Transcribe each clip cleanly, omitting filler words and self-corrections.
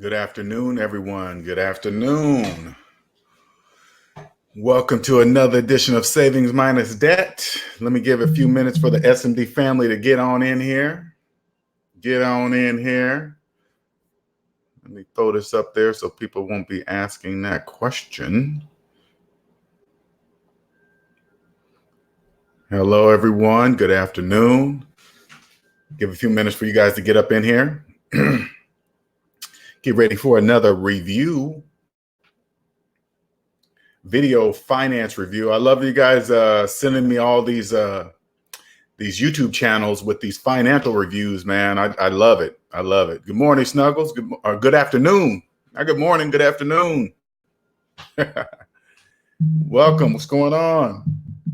Good afternoon, everyone. Good afternoon. Welcome to another edition of Savings Minus Debt. Let me give a few minutes for the SMD family to get on in here. Get on in here. Let me throw this up there so people won't be asking that question. Hello, everyone. Good afternoon. Give a few minutes for you guys to get up in here. Get ready for another review. Video finance review. I love you guys sending me all these YouTube channels with these financial reviews, man. I love it. I love it. Good morning, Snuggles. Good afternoon. Good morning. Good afternoon. Welcome. What's going on?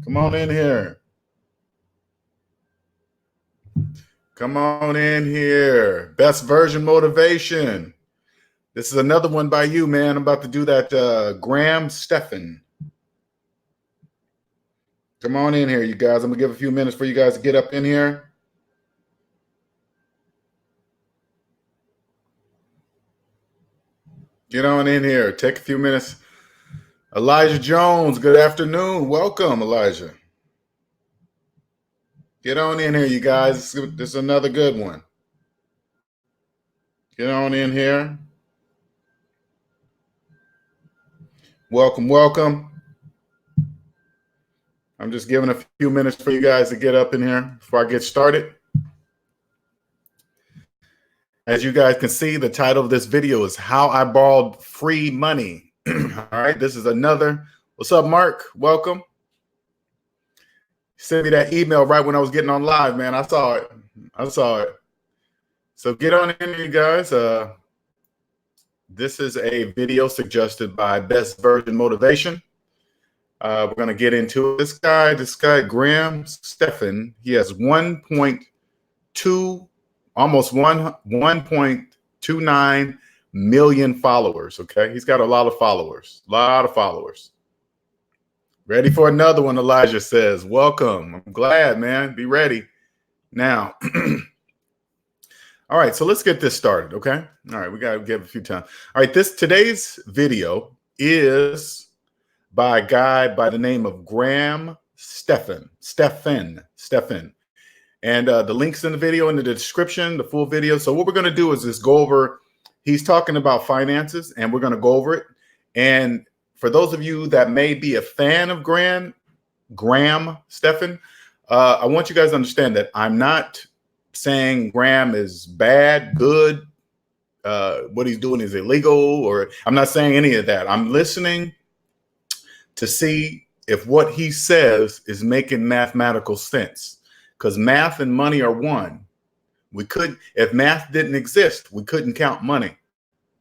Come on in here. Come on in here. Best version motivation. This is another one by you, man. I'm about to do that Graham Stephan. Come on in here, you guys. I'm going to give a few minutes for you guys to get up in here. Get on in here. Take a few minutes. Elijah Jones, good afternoon. Welcome, Elijah. Get on in here, you guys. This is another good one. Get on in here. Welcome, welcome. I'm just giving a few minutes for you guys to get up in here before I get started. As you guys can see, the title of this video is How I Borrowed Free Money. All right, this is another. What's up, Mark? Welcome. Send me that email right when I was getting on live, man. I saw it. So get on in, you guys. This is a video suggested by Best Version Motivation. We're going to get into this guy, Graham Stephan. He has 1.2, almost 1.29 million followers. Okay, he's got a lot of followers. Ready for another one, Elijah says. Welcome. I'm glad, man. Be ready. Now, all right, so let's get this started, okay? All right, we got to give a few time. All right, today's video is by a guy by the name of Graham Stephan. And the link's in the video in the description, the full video. So what we're going to do is just go over, he's talking about finances, and we're going to go over it. And for those of you that may be a fan of Graham Stephan, I want you guys to understand that I'm not saying Graham is bad, good, what he's doing is illegal, or I'm not saying any of that. I'm listening to see if what he says is making mathematical sense, because math and money are one. If math didn't exist, we couldn't count money.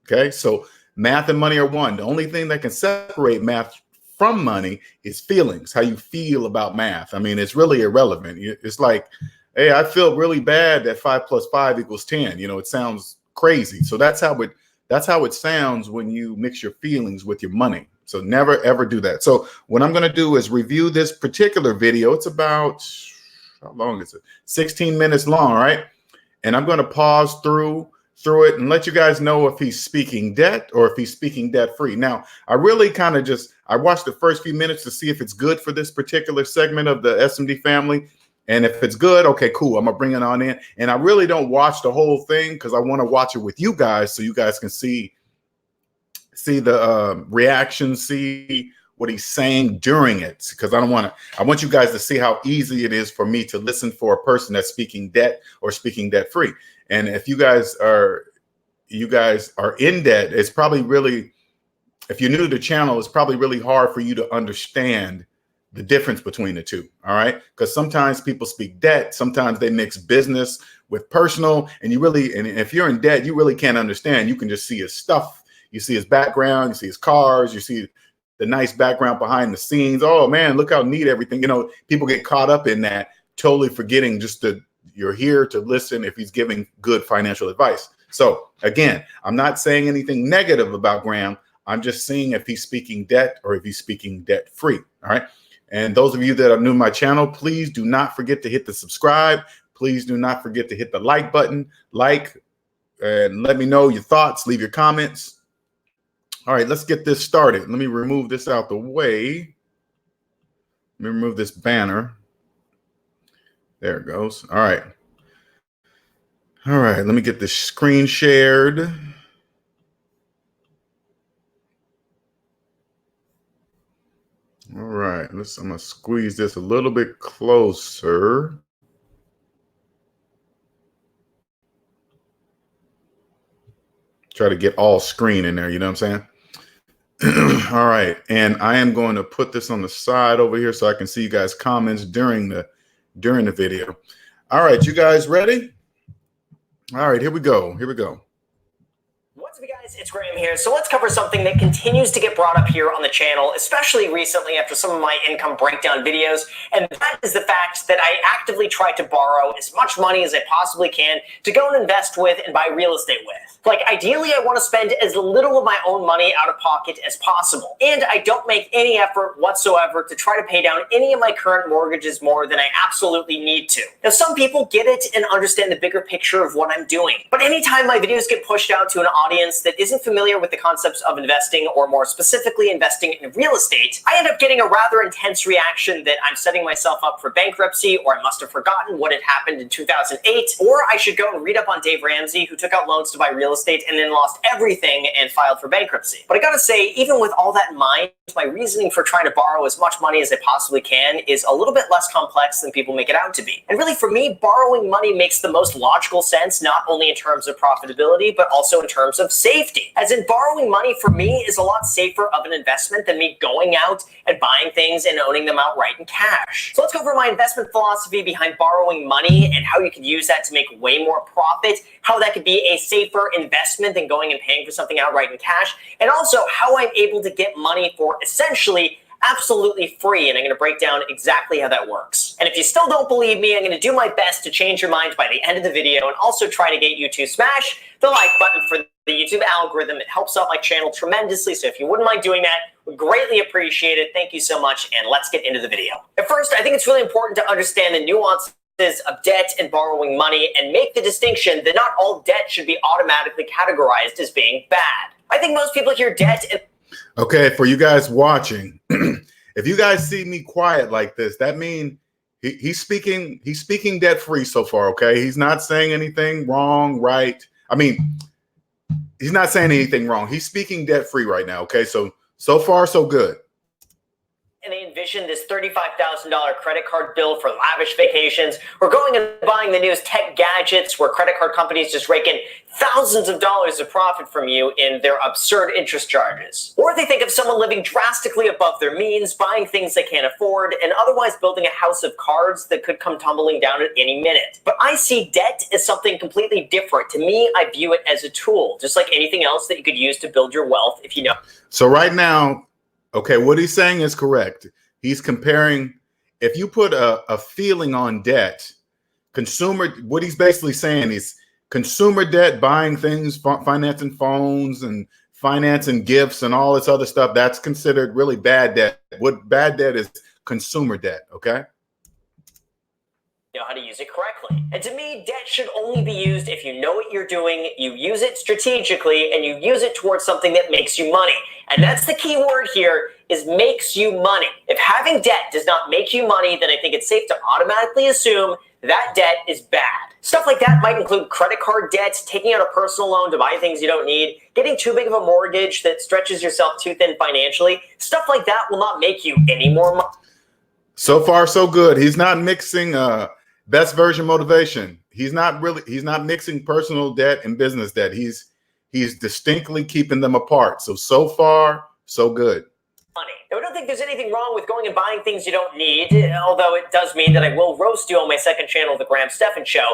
Okay, so math and money are one. The only thing that can separate math from money is feelings, how you feel about math. I mean, it's really irrelevant. It's like, hey, I feel really bad that 5 + 5 = 10. You know, it sounds crazy. So that's how it sounds when you mix your feelings with your money. So never, ever do that. So what I'm going to do is review this particular video. It's about, how long is it? 16 minutes long, right? And I'm going to pause through it and let you guys know if he's speaking debt or if he's speaking debt free. Now, I really kind of I watched the first few minutes to see if it's good for this particular segment of the SMD family. And if it's good, okay, cool. I'm going to bring it on in. And I really don't watch the whole thing because I want to watch it with you guys so you guys can see the reaction, see what he's saying during it. Because I want you guys to see how easy it is for me to listen for a person that's speaking debt or speaking debt free. And if you guys are in debt, it's probably really, if you're new to the channel, it's probably really hard for you to understand the difference between the two. All right. Because sometimes people speak debt. Sometimes they mix business with personal, and if you're in debt, you really can't understand. You can just see his stuff. You see his background, you see his cars, you see the nice background behind the scenes. Oh man, look how neat everything. You know, people get caught up in that, totally forgetting you're here to listen if he's giving good financial advice. So again, I'm not saying anything negative about Graham. I'm just seeing if he's speaking debt or if he's speaking debt free. All right. And those of you that are new to my channel, please do not forget to hit the subscribe. Please do not forget to hit the like button. and let me know your thoughts. Leave your comments. All right, let's get this started. Let me remove this out the way. Let me remove this banner. There it goes. All right. All right, let me get this screen shared. All right, I'm gonna squeeze this a little bit closer. Try to get all screen in there, you know what I'm saying? All right, and I am going to put this on the side over here so I can see you guys' comments during the video. All right, you guys ready? All right, here we go. What's up, guys? It's Graham here. So let's cover something that continues to get brought up here on the channel, especially recently after some of my income breakdown videos, and that is the fact that I actively try to borrow as much money as I possibly can to go and invest with and buy real estate with. Like, ideally, I want to spend as little of my own money out of pocket as possible, and I don't make any effort whatsoever to try to pay down any of my current mortgages more than I absolutely need to. Now, some people get it and understand the bigger picture of what I'm doing, but anytime my videos get pushed out to an audience that isn't familiar with the concepts of investing, or more specifically investing in real estate, I end up getting a rather intense reaction that I'm setting myself up for bankruptcy, or I must have forgotten what had happened in 2008, or I should go and read up on Dave Ramsey, who took out loans to buy real estate and then lost everything and filed for bankruptcy. But I gotta say, even with all that in mind, my reasoning for trying to borrow as much money as I possibly can is a little bit less complex than people make it out to be. And really, for me, borrowing money makes the most logical sense, not only in terms of profitability, but also in terms of safety. As in, borrowing money for me is a lot safer of an investment than me going out and buying things and owning them outright in cash. So let's go over my investment philosophy behind borrowing money and how you could use that to make way more profit, how that could be a safer investment than going and paying for something outright in cash, and also how I'm able to get money for essentially absolutely free, and I'm going to break down exactly how that works. And if you still don't believe me, I'm going to do my best to change your mind by the end of the video, and also try to get you to smash the like button for the YouTube algorithm. It helps out my channel tremendously, so if you wouldn't mind doing that, would greatly appreciate it. Thank you so much, and let's get into the video. At first, I think it's really important to understand the nuances of debt and borrowing money, and make the distinction that not all debt should be automatically categorized as being bad. I think most people hear debt and... Okay, for you guys watching, if you guys see me quiet like this, that means he's speaking debt free so far. Okay, he's not saying anything wrong, right? I mean, he's not saying anything wrong. He's speaking debt free right now. Okay, so far so good. And they envision this $35,000 credit card bill for lavish vacations, or going and buying the newest tech gadgets where credit card companies just rake in thousands of dollars of profit from you in their absurd interest charges. Or they think of someone living drastically above their means, buying things they can't afford, and otherwise building a house of cards that could come tumbling down at any minute. But I see debt as something completely different. To me, I view it as a tool, just like anything else that you could use to build your wealth, if you know. So right now, okay, what he's saying is correct. He's comparing, if you put a feeling on debt, what he's basically saying is consumer debt, buying things, financing phones and financing gifts and all this other stuff, that's considered really bad debt. What bad debt is consumer debt, okay? Know how to use it correctly. And to me, debt should only be used if you know what you're doing, you use it strategically, and you use it towards something that makes you money. And that's the key word here, is makes you money. If having debt does not make you money, then I think it's safe to automatically assume that debt is bad. Stuff like that might include credit card debt, taking out a personal loan to buy things you don't need, getting too big of a mortgage that stretches yourself too thin financially. Stuff like that will not make you any more money. So far, so good. He's not mixing best version motivation. He's not mixing personal debt and business debt. He's distinctly keeping them apart. So far, so good. Money. Now, I don't think there's anything wrong with going and buying things you don't need, although it does mean that I will roast you on my second channel, The Graham Stephan Show.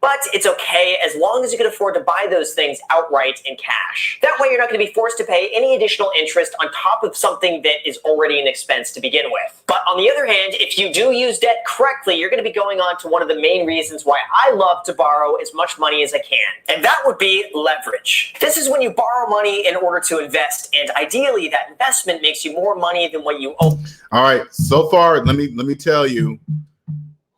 But it's okay as long as you can afford to buy those things outright in cash. That way you're not going to be forced to pay any additional interest on top of something that is already an expense to begin with. But on the other hand, if you do use debt correctly, you're going to be going on to one of the main reasons why I love to borrow as much money as I can. And that would be leverage. This is when you borrow money in order to invest, and ideally that investment makes you more money than what you owe. All right, so far, let me tell you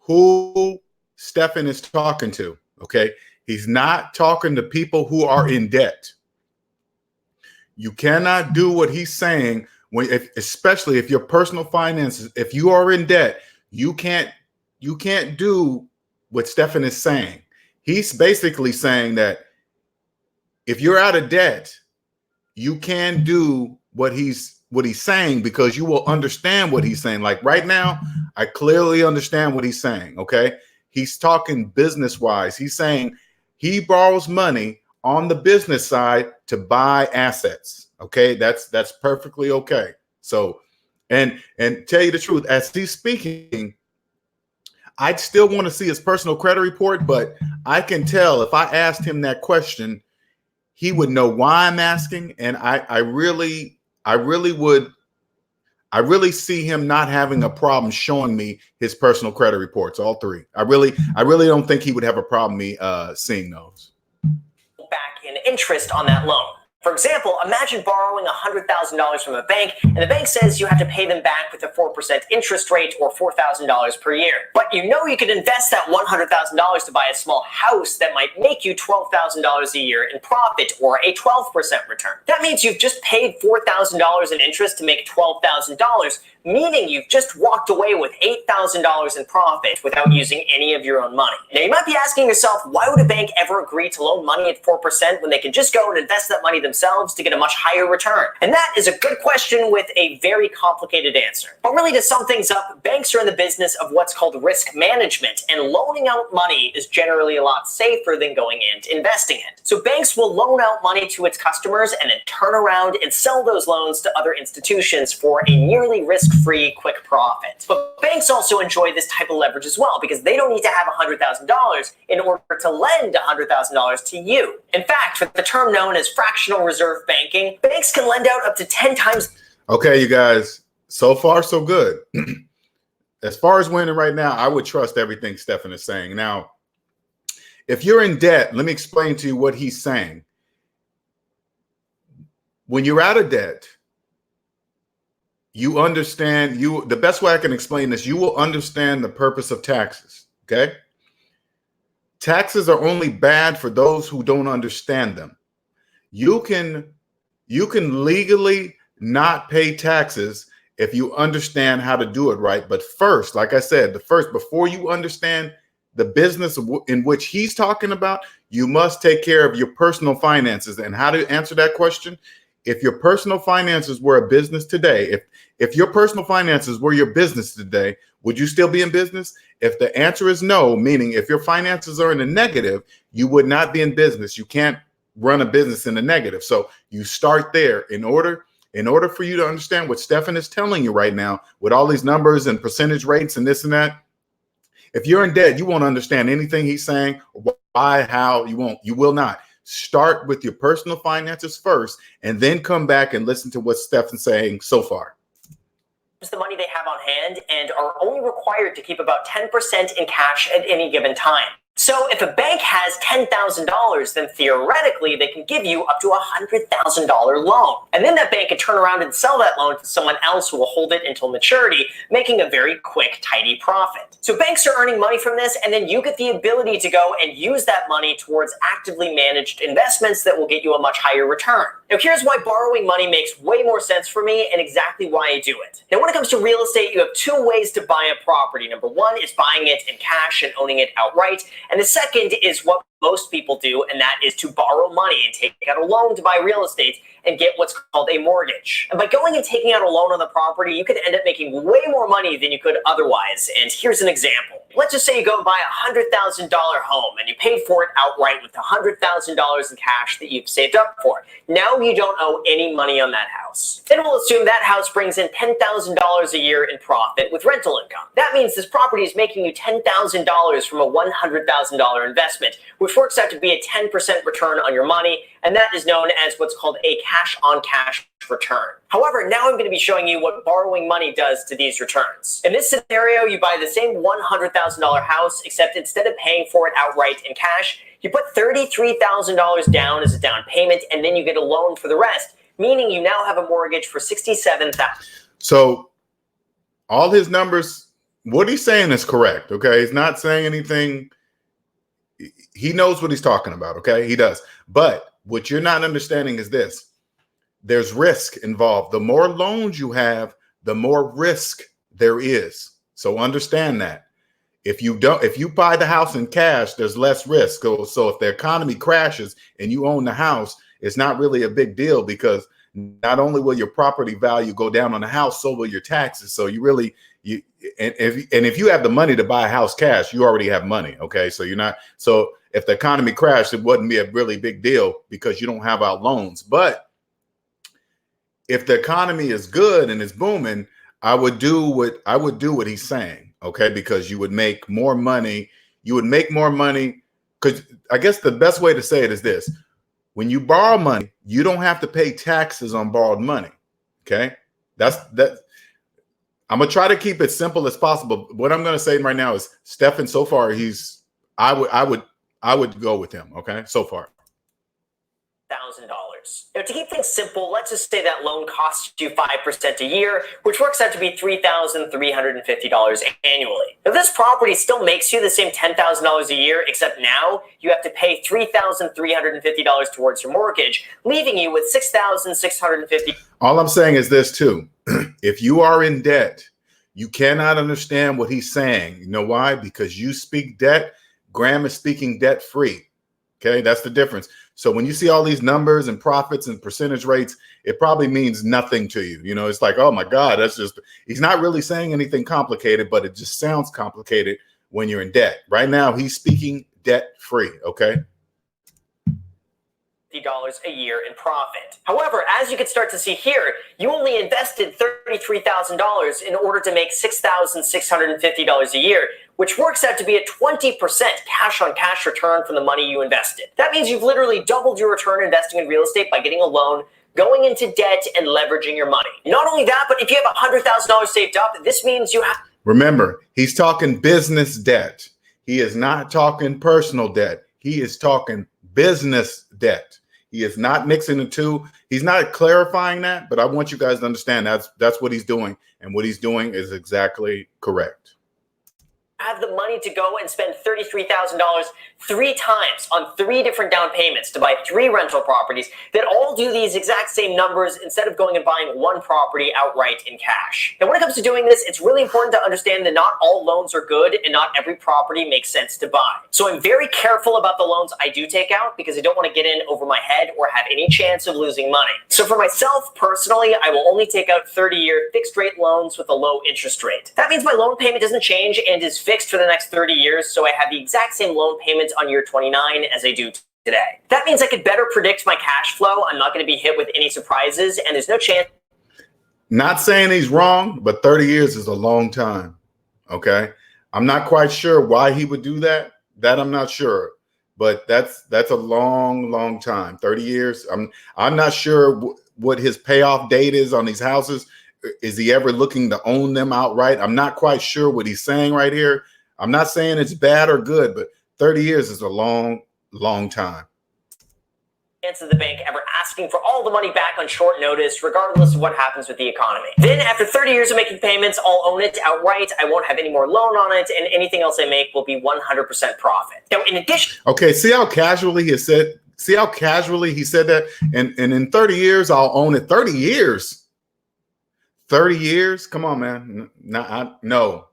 who Stephan is talking to, okay? He's not talking to people who are in debt. You cannot do what he's saying especially if your personal finances, if you are in debt, you can't do what Stefan is saying. He's basically saying that if you're out of debt, you can do what he's saying, because you will understand what he's saying. Like right now, I clearly understand what he's saying. Okay. He's talking business wise. He's saying he borrows money on the business side to buy assets. Okay. That's perfectly okay. So, and tell you the truth, as he's speaking, I'd still want to see his personal credit report, but I can tell if I asked him that question, he would know why I'm asking. And I really see him not having a problem showing me his personal credit reports, all three. I really don't think he would have a problem me seeing those. Back in interest on that loan. For example, imagine borrowing $100,000 from a bank, and the bank says you have to pay them back with a 4% interest rate, or $4,000 per year. But you know you could invest that $100,000 to buy a small house that might make you $12,000 a year in profit, or a 12% return. That means you've just paid $4,000 in interest to make $12,000, meaning you've just walked away with $8,000 in profit without using any of your own money. Now you might be asking yourself, why would a bank ever agree to loan money at 4% when they can just go and invest that money themselves to get a much higher return? And that is a good question with a very complicated answer. But really, to sum things up, banks are in the business of what's called risk management, and loaning out money is generally a lot safer than going into investing it. So banks will loan out money to its customers and then turn around and sell those loans to other institutions for a nearly risk-free quick profit. But banks also enjoy this type of leverage as well, because they don't need to have $100,000 in order to lend $100,000 to you. In fact, for the term known as fractional reserve banking, banks can lend out up to 10 times. Okay, you guys, so far so good. As far as winning right now, I would trust everything Stefan is saying. Now, if you're in debt, let me explain to you what he's saying. When you're out of debt, you understand, the best way I can explain this, you will understand the purpose of taxes. Okay. Taxes are only bad for those who don't understand them. You can legally not pay taxes if you understand how to do it right. But first, like I said, before you understand the business in which he's talking about, you must take care of your personal finances. And how to answer that question? If your personal finances were a business today, if your personal finances were your business today, would you still be in business? If the answer is no, meaning if your finances are in the negative, you would not be in business. You can't run a business in the negative. So you start there. In order for you to understand what Stefan is telling you right now, with all these numbers and percentage rates and this and that, if you're in debt, you won't understand anything he's saying. Why, how, you will not. Start with your personal finances first, and then come back and listen to what Stefan's saying so far. The money they have on hand and are only required to keep about 10% in cash at any given time. So if a bank has $10,000, then theoretically they can give you up to a $100,000 loan. And then that bank can turn around and sell that loan to someone else who will hold it until maturity, making a very quick, tidy profit. So banks are earning money from this, and then you get the ability to go and use that money towards actively managed investments that will get you a much higher return. Now here's why borrowing money makes way more sense for me, and exactly why I do it. Now when it comes to real estate, you have two ways to buy a property. Number one is buying it in cash and owning it outright. And the second is what most people do, and that is to borrow money and take out a loan to buy real estate and get what's called a mortgage. And by going and taking out a loan on the property, you could end up making way more money than you could otherwise. And here's an example. Let's just say you go and buy a $100,000 home and you paid for it outright with $100,000 in cash that you've saved up for. Now you don't owe any money on that house. Then we'll assume that house brings in $10,000 a year in profit with rental income. That means this property is making you $10,000 from a $100,000 investment, which works out to be a 10% return on your money, and that is known as what's called a cash-on-cash return. However, now I'm going to be showing you what borrowing money does to these returns. In this scenario, you buy the same $100,000 house, except instead of paying for it outright in cash, you put $33,000 down as a down payment, and then you get a loan for the rest, meaning you now have a mortgage for $67,000. So all his numbers, what he's saying is correct, okay? He's not saying anything He knows what he's talking about. Okay, he does. But what you're not understanding is this: there's risk involved. The more loans you have, the more risk there is. So understand that. If you buy the house in cash, there's less risk. So if the economy crashes and you own the house, it's not really a big deal, because not only will your property value go down on the house, so will your taxes. So if you have the money to buy a house cash, you already have money. Okay. So so if the economy crashed, it wouldn't be a really big deal because you don't have out loans. But if the economy is good and it's booming, I would do what he's saying. Okay, because you would make more money. You would make more money, because I guess the best way to say it is this: when you borrow money, you don't have to pay taxes on borrowed money. Okay, that's that. I'm gonna try to keep it simple as possible. What I'm gonna say right now is, Stefan, so far I would go with him. Okay, so far. $1,000. Now, to keep things simple, let's just say that loan costs you 5% a year, which works out to be $3,350 annually. Now, this property still makes you the same $10,000 a year, except now you have to pay $3,350 towards your mortgage, leaving you with $6,650. All I'm saying is this too: if you are in debt, you cannot understand what he's saying. You know why? Because you speak debt. Graham is speaking debt free. Okay, that's the difference. So when you see all these numbers and profits and percentage rates, it probably means nothing to you. You know, it's like, oh my God, he's not really saying anything complicated, but it just sounds complicated when you're in debt. Right now, he's speaking debt free. Okay. $50 a year in profit. However, as you can start to see here, you only invested $33,000 in order to make $6,650 a year, which works out to be a 20% cash on cash return from the money you invested. That means you've literally doubled your return investing in real estate by getting a loan, going into debt, and leveraging your money. Not only that, but if you have $100,000 saved up, this means you have... Remember, he's talking business debt. He is not talking personal debt. He is talking business debt. He is not mixing the two. He's not clarifying that, but I want you guys to understand that's what he's doing, and what he's doing is exactly correct. Have the money to go and spend $33,000 3 times on 3 different down payments to buy 3 rental properties that all do these exact same numbers, instead of going and buying 1 property outright in cash. Now, when it comes to doing this, it's really important to understand that not all loans are good and not every property makes sense to buy. So I'm very careful about the loans I do take out, because I don't want to get in over my head or have any chance of losing money. So for myself personally, I will only take out 30-year fixed rate loans with a low interest rate. That means my loan payment doesn't change and is fixed for the next 30 years, so I have the exact same loan payments on year 29 as I do today. That means I could better predict my cash flow. I'm not going to be hit with any surprises, and there's no chance. Not saying he's wrong, but 30 years is a long time. Okay, I'm not quite sure why he would do that. That I'm not sure, but that's a long time. 30 years. I'm not sure what his payoff date is on these houses. Is he ever looking to own them outright? I'm not quite sure what he's saying right here. I'm not saying it's bad or good, but 30 years is a long time. Of the bank ever asking for all the money back on short notice, regardless of what happens with the economy. Then after 30 years of making payments, I'll own it outright. I won't have any more loan on it, and anything else I make will be 100% profit. Now, in addition... Okay, see how casually he said that? And in 30 years, I'll own it. 30 years? 30 years? Come on, man. No.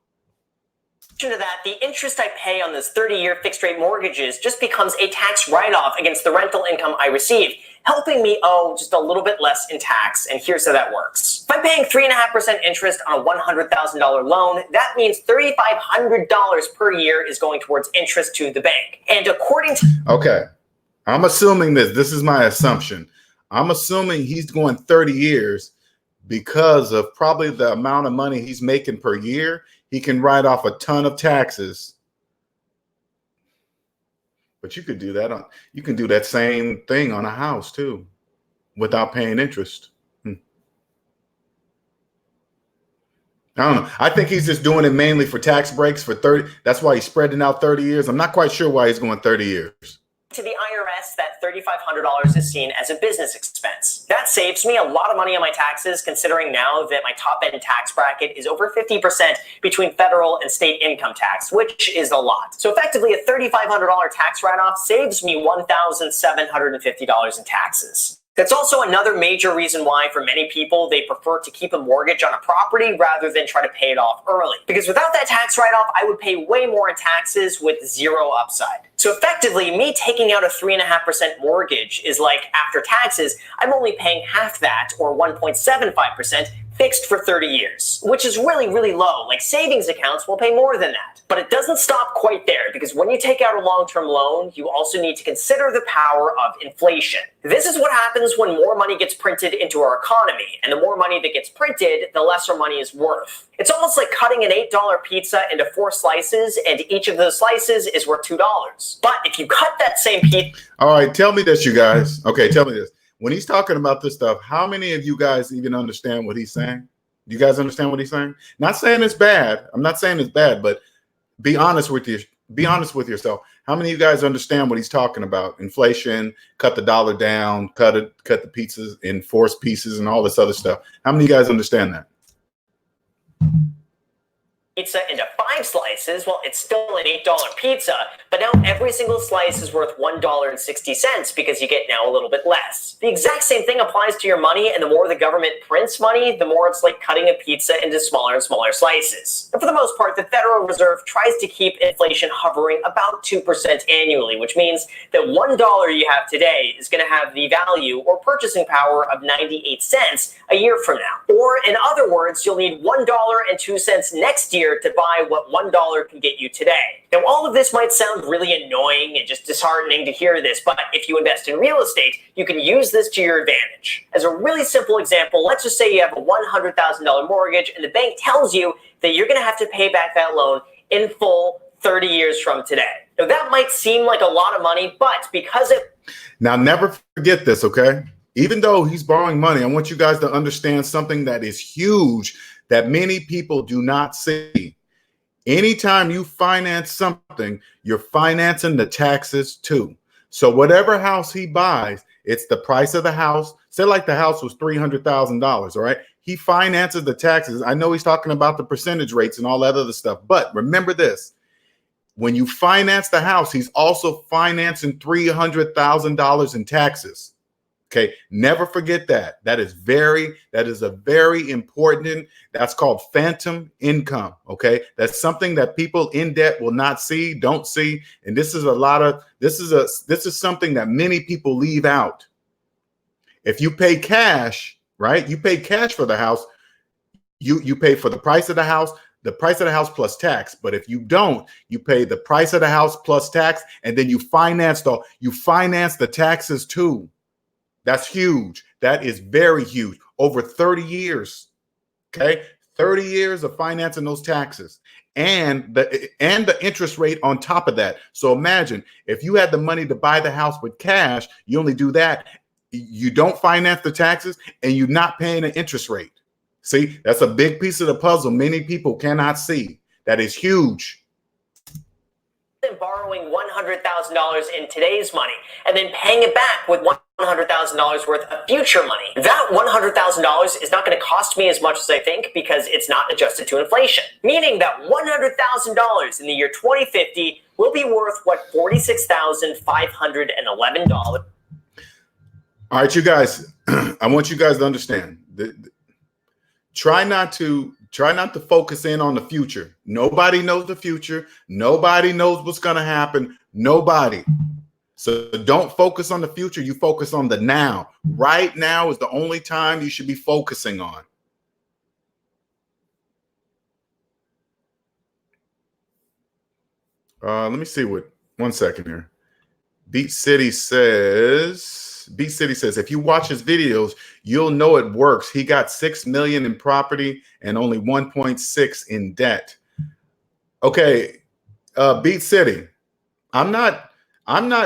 To that, the interest I pay on those 30-year fixed-rate mortgages just becomes a tax write-off against the rental income I receive, helping me owe just a little bit less in tax. And here's how that works. If I'm paying 3.5% interest on a $100,000 loan, that means $3,500 per year is going towards interest to the bank. And according to... Okay, I'm assuming this is my assumption. I'm assuming he's going 30 years because of probably the amount of money he's making per year. He can write off a ton of taxes. But you could do that you can do that same thing on a house too, without paying interest. I don't know. I think he's just doing it mainly for tax breaks for 30. That's why he's spreading out 30 years. I'm not quite sure why he's going 30 years. To the IRS, that $3,500 is seen as a business expense. That saves me a lot of money on my taxes, considering now that my top end tax bracket is over 50% between federal and state income tax, which is a lot. So effectively, a $3,500 tax write-off saves me $1,750 in taxes. That's also another major reason why, for many people, they prefer to keep a mortgage on a property rather than try to pay it off early. Because without that tax write-off, I would pay way more in taxes with zero upside. So effectively, me taking out a 3.5% mortgage is like, after taxes, I'm only paying half that, or 1.75%, fixed for 30 years, which is really, really low. Like, savings accounts will pay more than that. But it doesn't stop quite there, because when you take out a long-term loan, you also need to consider the power of inflation. This is what happens when more money gets printed into our economy, and the more money that gets printed, the less our money is worth. It's almost like cutting an $8 pizza into 4 slices, and each of those slices is worth $2. But if you cut that same pizza... All right, tell me this, you guys. Okay, tell me this. When he's talking about this stuff, how many of you guys even understand what he's saying? Do you guys understand what he's saying? Not saying it's bad. I'm not saying it's bad, but be honest with you. Be honest with yourself. How many of you guys understand what he's talking about? Inflation, cut the dollar down, cut the pizzas in 4 pieces and all this other stuff. How many of you guys understand that? Pizza into 5 slices, well, it's still an $8 pizza, but now every single slice is worth $1.60 because you get now a little bit less. The exact same thing applies to your money, and the more the government prints money, the more it's like cutting a pizza into smaller and smaller slices. And for the most part, the Federal Reserve tries to keep inflation hovering about 2% annually, which means that $1 you have today is going to have the value or purchasing power of 98 cents a year from now. Or in other words, you'll need $1.02 next year to buy what $1 can get you today. Now, all of this might sound really annoying and just disheartening to hear this, but if you invest in real estate, you can use this to your advantage. As a really simple example, let's just say you have a $100,000 mortgage and the bank tells you that you're going to have to pay back that loan in full 30 years from today. Now, that might seem like a lot of money, but because it... Now, never forget this, okay? Even though he's borrowing money, I want you guys to understand something that is huge that many people do not see. Anytime you finance something, you're financing the taxes too. So whatever house he buys, it's the price of the house. Say like the house was $300,000, all right? He finances the taxes. I know he's talking about the percentage rates and all that other stuff, but remember this. When you finance the house, he's also financing $300,000 in taxes. Okay, never forget that. That is a very important, that's called phantom income. Okay, that's something that people in debt will not see, don't see. And this is something that many people leave out. If you pay cash, right? You pay cash for the house, you pay for the price of the house plus tax. But if you don't, you pay the price of the house plus tax, and then you finance the taxes too. That's huge. That is very huge. Over 30 years, okay? 30 years of financing those taxes and the interest rate on top of that. So imagine if you had the money to buy the house with cash, you only do that. You don't finance the taxes and you're not paying an interest rate. See, that's a big piece of the puzzle many people cannot see. That is huge. Borrowing $100,000 in today's money and then paying it back with $100,000 worth of future money. That $100,000 is not going to cost me as much as I think because it's not adjusted to inflation. Meaning that $100,000 in the year 2050 will be worth what, $46,511. All right, you guys, I want you guys to understand. Try not to focus in on the future. Nobody knows the future. Nobody knows what's going to happen. Nobody. So don't focus on the future. You focus on the now. Right now is the only time you should be focusing on. Let me see one second here. Beat City says, if you watch his videos, you'll know it works. He got 6 million in property and only 1.6 in debt. Okay, Beat City. I'm not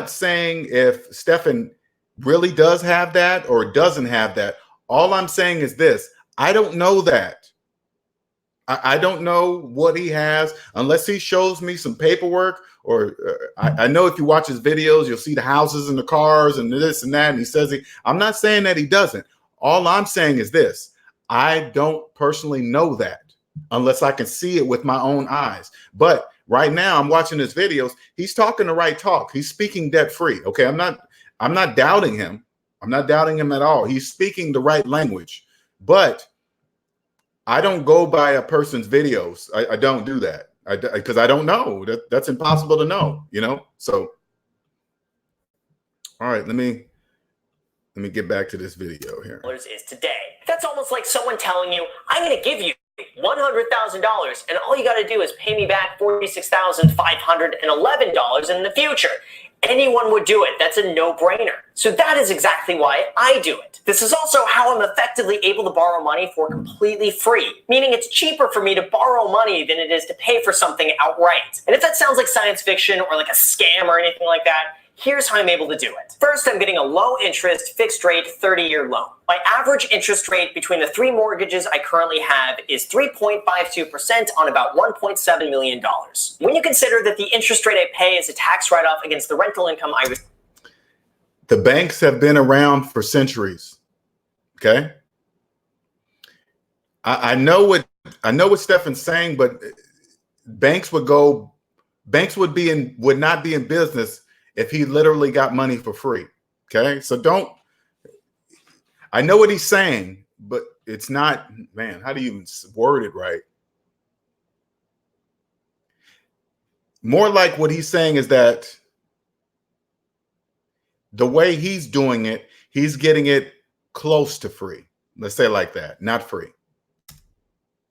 saying if Stefan really does have that or doesn't have that. All I'm saying is this. I don't know that. I don't know what he has unless he shows me some paperwork or I know if you watch his videos, you'll see the houses and the cars and this and that. And he says I'm not saying that he doesn't. All I'm saying is this: I don't personally know that unless I can see it with my own eyes. But right now, I'm watching his videos. He's talking the right talk. He's speaking debt free. Okay, I'm not doubting him. I'm not doubting him at all. He's speaking the right language. But I don't go by a person's videos. I don't do that because I don't know. That's impossible to know, you know? So, all right, let me get back to this video here. Is today. That's almost like someone telling you, I'm going to give you $100,000 and all you got to do is pay me back $46,511 in the future. Anyone would do it. That's a no-brainer. So that is exactly why I do it. This is also how I'm effectively able to borrow money for completely free, meaning it's cheaper for me to borrow money than it is to pay for something outright. And if that sounds like science fiction or like a scam or anything like that, here's how I'm able to do it. First, I'm getting a low interest, fixed rate, 30-year loan. My average interest rate between the 3 mortgages I currently have is 3.52% on about $1.7 million. When you consider that the interest rate I pay is a tax write-off against the rental income I receive. The banks have been around for centuries. Okay. I know what Stefan's saying, but banks would not be in business if he literally got money for free. Okay. So I know what he's saying, but it's not, man, how do you even word it right? More like what he's saying is that the way he's doing it, he's getting it close to free. Let's say it like that, not free.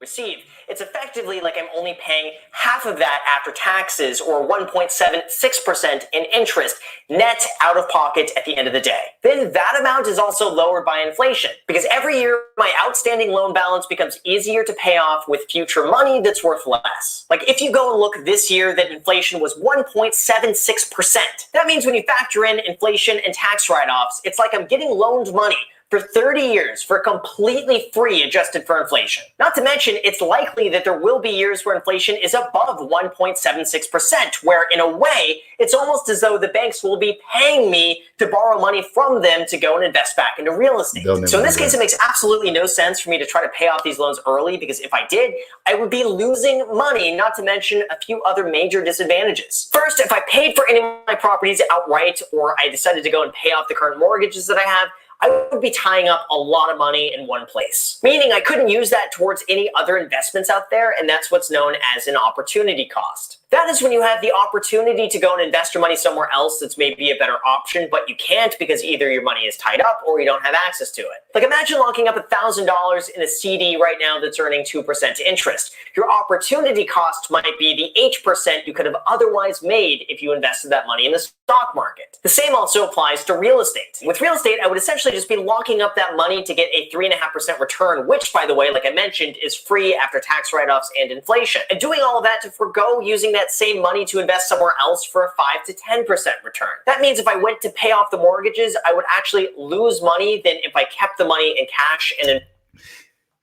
Receive. It's effectively like I'm only paying half of that after taxes, or 1.76% in interest, net out of pocket at the end of the day. Then that amount is also lowered by inflation, because every year my outstanding loan balance becomes easier to pay off with future money that's worth less. Like if you go and look this year, that inflation was 1.76%. That means when you factor in inflation and tax write-offs, it's like I'm getting loaned money for 30 years for completely free, adjusted for inflation. Not to mention, it's likely that there will be years where inflation is above 1.76%, where in a way, it's almost as though the banks will be paying me to borrow money from them to go and invest back into real estate. So in this case, it makes absolutely no sense for me to try to pay off these loans early, because if I did, I would be losing money, not to mention a few other major disadvantages. First, if I paid for any of my properties outright, or I decided to go and pay off the current mortgages that I have, I would be tying up a lot of money in one place, meaning I couldn't use that towards any other investments out there, and that's what's known as an opportunity cost. That is when you have the opportunity to go and invest your money somewhere else that's maybe a better option, but you can't because either your money is tied up or you don't have access to it. Like imagine locking up $1,000 in a CD right now that's earning 2% interest. Your opportunity cost might be the 8% you could have otherwise made if you invested that money in the stock market. The same also applies to real estate. With real estate, I would essentially just be locking up that money to get a 3.5% return, which, by the way, like I mentioned, is free after tax write-offs and inflation. And doing all of that to forego using that same money to invest somewhere else for a 5 to 10% return. That means if I went to pay off the mortgages, I would actually lose money than if I kept the money in cash. And then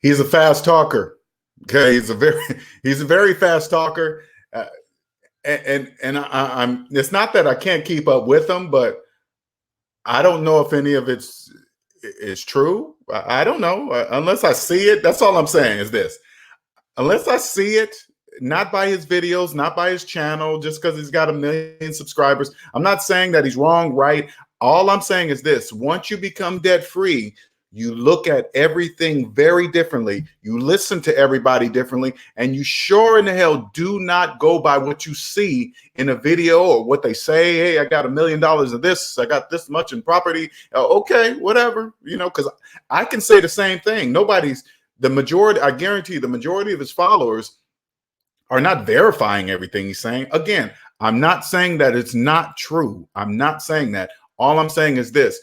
he's a fast talker. Okay, he's a very fast talker. And I'm it's not that I can't keep up with him, but I don't know if any of it's true. I don't know unless I see it. That's all I'm saying is this: unless I see it, not by his videos, not by his channel, just because he's got 1 million subscribers. I'm not saying that he's wrong, right? All I'm saying is this: once you become debt free, you look at everything very differently. You listen to everybody differently, and you sure in the hell do not go by what you see in a video or what they say. Hey, I got $1 million of this. I got this much in property. Okay, whatever, you know, because I can say the same thing. The majority, I guarantee the majority of his followers are not verifying everything he's saying. Again, I'm not saying that it's not true. I'm not saying that. All I'm saying is this: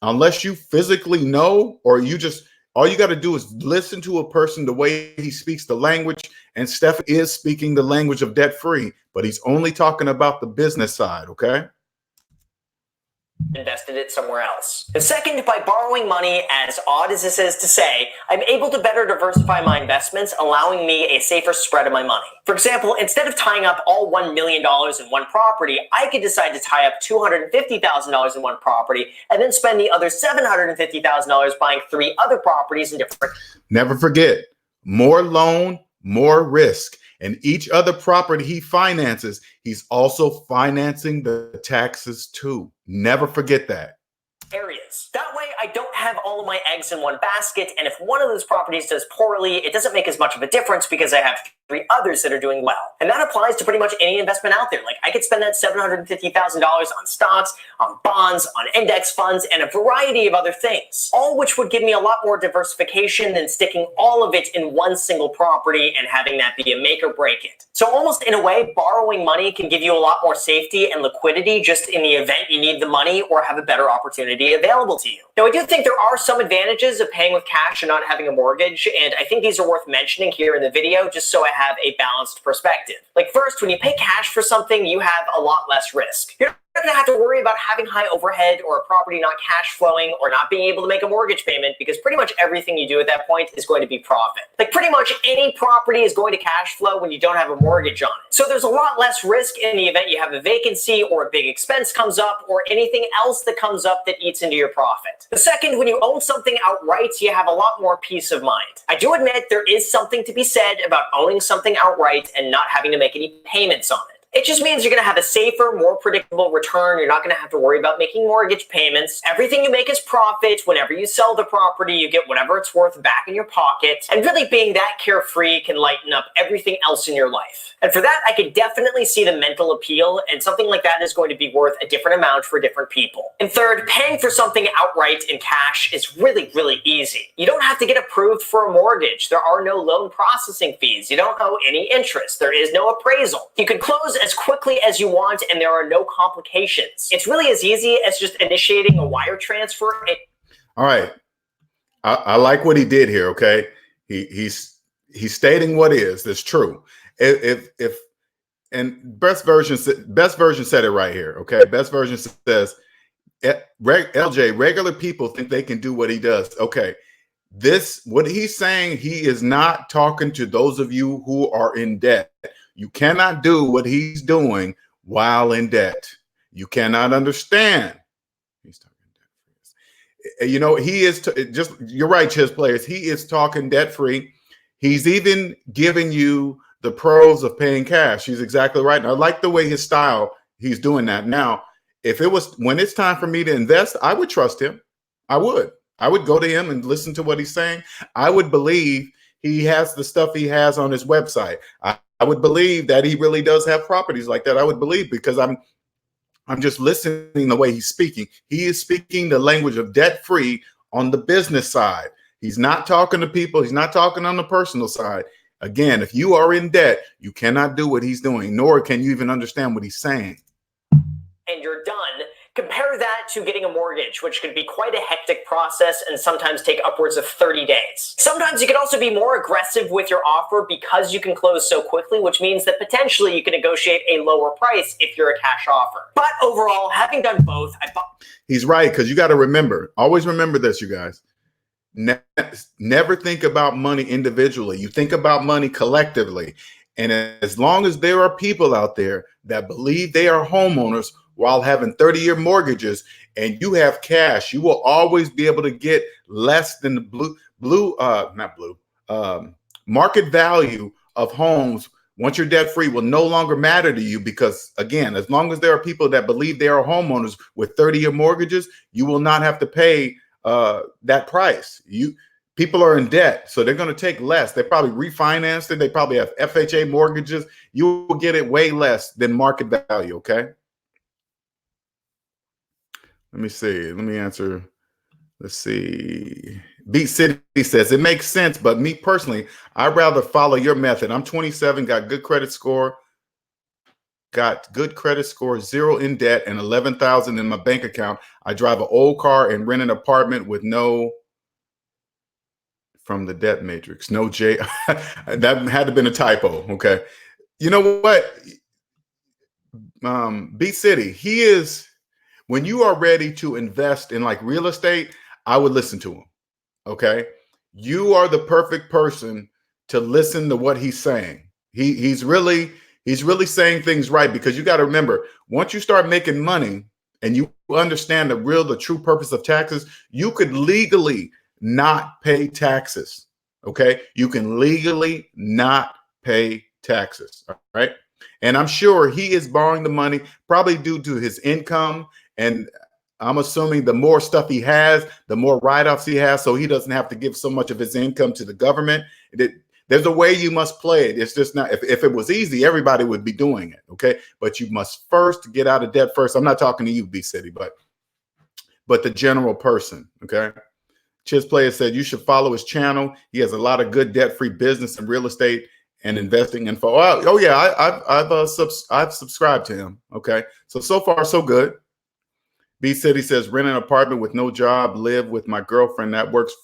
unless you physically know, or all you got to do is listen to a person the way he speaks the language. And Steph is speaking the language of debt free, but he's only talking about the business side. Okay. invested it somewhere else. And second, by borrowing money, as odd as this is to say, I'm able to better diversify my investments, allowing me a safer spread of my money. For example, instead of tying up all $1 million in one property, I could decide to tie up $250,000 in one property and then spend the other $750,000 buying 3 other properties in different. Never forget, more loan, more risk. And each other property he finances, he's also financing the taxes too. Never forget that. Areas. That way, I don't have all of my eggs in one basket, and if one of those properties does poorly, it doesn't make as much of a difference because I have 3 others that are doing well. And that applies to pretty much any investment out there. Like, I could spend that $750,000 on stocks, on bonds, on index funds, and a variety of other things, all which would give me a lot more diversification than sticking all of it in one single property and having that be a make or break it. So almost in a way, borrowing money can give you a lot more safety and liquidity just in the event you need the money or have a better opportunity available to you. Now, I do think there are some advantages of paying with cash and not having a mortgage, and I think these are worth mentioning here in the video just so I have a balanced perspective. Like, first, when you pay cash for something, you have a lot less risk. You're not going to have to worry about having high overhead or a property not cash flowing or not being able to make a mortgage payment because pretty much everything you do at that point is going to be profit. Like, pretty much any property is going to cash flow when you don't have a mortgage on it. So there's a lot less risk in the event you have a vacancy or a big expense comes up or anything else that comes up that eats into your profit. The second, when you own something outright, you have a lot more peace of mind. I do admit there is something to be said about owning something outright and not having to make any payments on it. It just means you're going to have a safer, more predictable return. You're not going to have to worry about making mortgage payments. Everything you make is profit. Whenever you sell the property, you get whatever it's worth back in your pocket. And really being that carefree can lighten up everything else in your life. And for that, I could definitely see the mental appeal, and something like that is going to be worth a different amount for different people. And third, paying for something outright in cash is really, really easy. You don't have to get approved for a mortgage. There are no loan processing fees. You don't owe any interest. There is no appraisal. You can close as quickly as you want, and there are no complications. It's really as easy as just initiating a wire transfer. All right. I like what he did here, okay? He's stating what is. That's true. If and best version said it right here, okay? Best version says, LJ, regular people think they can do what he does. Okay. What he's saying, he is not talking to those of you who are in debt. You cannot do what he's doing while in debt. You cannot understand. He's talking debt free. You know, he is just, you're right, chess players. He is talking debt free. He's even giving you the pros of paying cash. He's exactly right. And I like the way his style, he's doing that. Now, if it was when it's time for me to invest, I would trust him. I would go to him and listen to what he's saying. I would believe he has the stuff he has on his website. I would believe that he really does have properties like that. I would believe, because I'm just listening the way he's speaking. He is speaking the language of debt-free on the business side. He's not talking to people. He's not talking on the personal side. Again, if you are in debt, you cannot do what he's doing, nor can you even understand what he's saying. And you're done. Compare that to getting a mortgage, which could be quite a hectic process and sometimes take upwards of 30 days. Sometimes you can also be more aggressive with your offer because you can close so quickly, which means that potentially you can negotiate a lower price if you're a cash offer. But overall, having done both, He's right, because you got to remember, always remember this, you guys. Never think about money individually. You think about money collectively. And as long as there are people out there that believe they are homeowners while having 30-year mortgages and you have cash, you will always be able to get less than the market value of homes. Once you're debt free, will no longer matter to you, because again, as long as there are people that believe they are homeowners with 30-year mortgages, you will not have to pay that price. People are in debt, so they're going to take less. They probably refinanced it. They probably have FHA mortgages. You will get it way less than market value. Okay. Let me see. Let me answer. Let's see. Beat City says, it makes sense, but me personally, I'd rather follow your method. I'm 27, got good credit score, 0 in debt, and 11,000 in my bank account. I drive an old car and rent an apartment with no, from the debt matrix, no J. That had to have been a typo. Okay. You know what? Beat City, he is. when you are ready to invest in like real estate, I would listen to him. Okay. You are the perfect person to listen to what he's saying. He's really saying things right, because you got to remember, once you start making money and you understand the true purpose of taxes, you could legally not pay taxes. Okay. You can legally not pay taxes. All right. And I'm sure he is borrowing the money probably due to his income. And I'm assuming the more stuff he has, the more write-offs he has, so he doesn't have to give so much of his income to the government. There's a way you must play it. It's just not, if it was easy, everybody would be doing it, okay? But you must first get out of debt first. I'm not talking to you, B-City, but the general person, okay? Chiz Player said you should follow his channel. He has a lot of good debt-free business and real estate and investing info. Oh yeah, I've subscribed to him, okay? So far, so good. B City says, rent an apartment with no job, live with my girlfriend. That works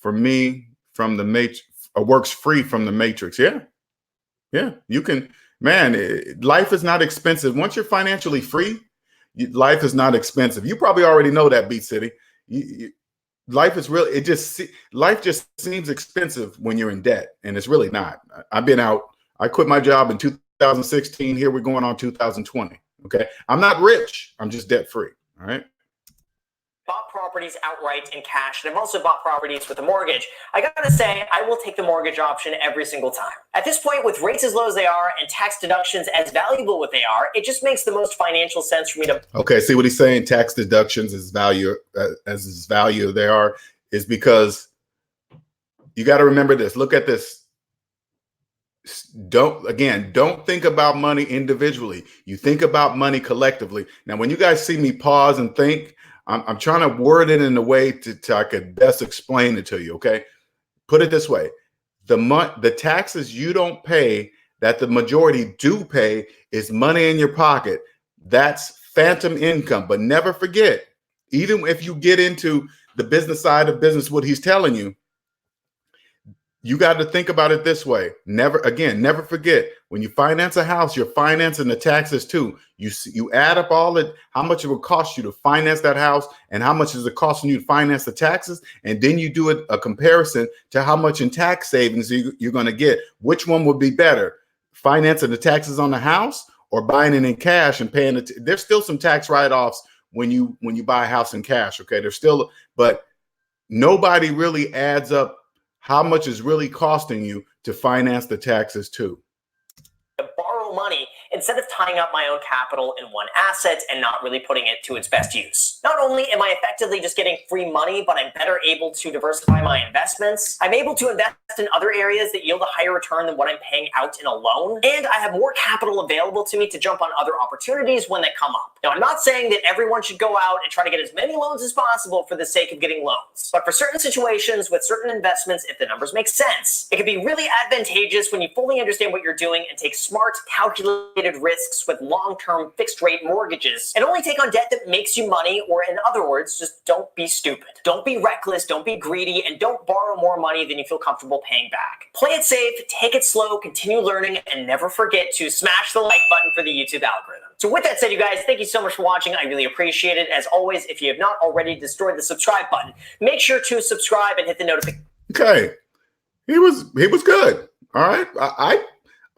for me from the matrix, works free from the matrix. Yeah. You can, man, life is not expensive. Once you're financially free, life is not expensive. You probably already know that, B City. Life is really, life just seems expensive when you're in debt, and it's really not. I've been out. I quit my job in 2016. Here we're going on 2020. Okay. I'm not rich. I'm just debt free. All right. Bought properties outright in cash, and I've also bought properties with a mortgage. I gotta say, I will take the mortgage option every single time. At this point, with rates as low as they are and tax deductions as valuable as they are, it just makes the most financial sense for me to. Okay, see what he's saying? Tax deductions as value they are, is because you got to remember this. Look at this. Don't think about money individually. You think about money collectively. Now, when you guys see me pause and think, I'm trying to word it in a way to I could best explain it to you. Okay, put it this way: the taxes you don't pay that the majority do pay is money in your pocket. That's phantom income. But never forget, even if you get into the business side of business, what he's telling you, you got to think about it this way. Never forget, when you finance a house, you're financing the taxes too. You add up how much it will cost you to finance that house and how much is it costing you to finance the taxes. And then you do a comparison to how much in tax savings you're going to get. Which one would be better? Financing the taxes on the house or buying it in cash and paying it? There's still some tax write-offs when you buy a house in cash. Okay. There's still, but nobody really adds up how much is really costing you to finance the taxes too. Borrow money instead of tying up my own capital in one asset and not really putting it to its best use. Not only am I effectively just getting free money, but I'm better able to diversify my investments. I'm able to invest in other areas that yield a higher return than what I'm paying out in a loan. And I have more capital available to me to jump on other opportunities when they come up. Now, I'm not saying that everyone should go out and try to get as many loans as possible for the sake of getting loans. But for certain situations with certain investments, if the numbers make sense, it can be really advantageous when you fully understand what you're doing and take smart, calculated risks with long-term fixed rate mortgages and only take on debt that makes you money, or in other words, just don't be stupid. Don't be reckless, don't be greedy, and don't borrow more money than you feel comfortable paying back. Play it safe, take it slow, continue learning, and never forget to smash the like button for the YouTube algorithm. So with that said, you guys, thank you so much for watching. I really appreciate it. As always, if you have not already destroyed the subscribe button, make sure to subscribe and hit the notification. Okay. He was good. All right.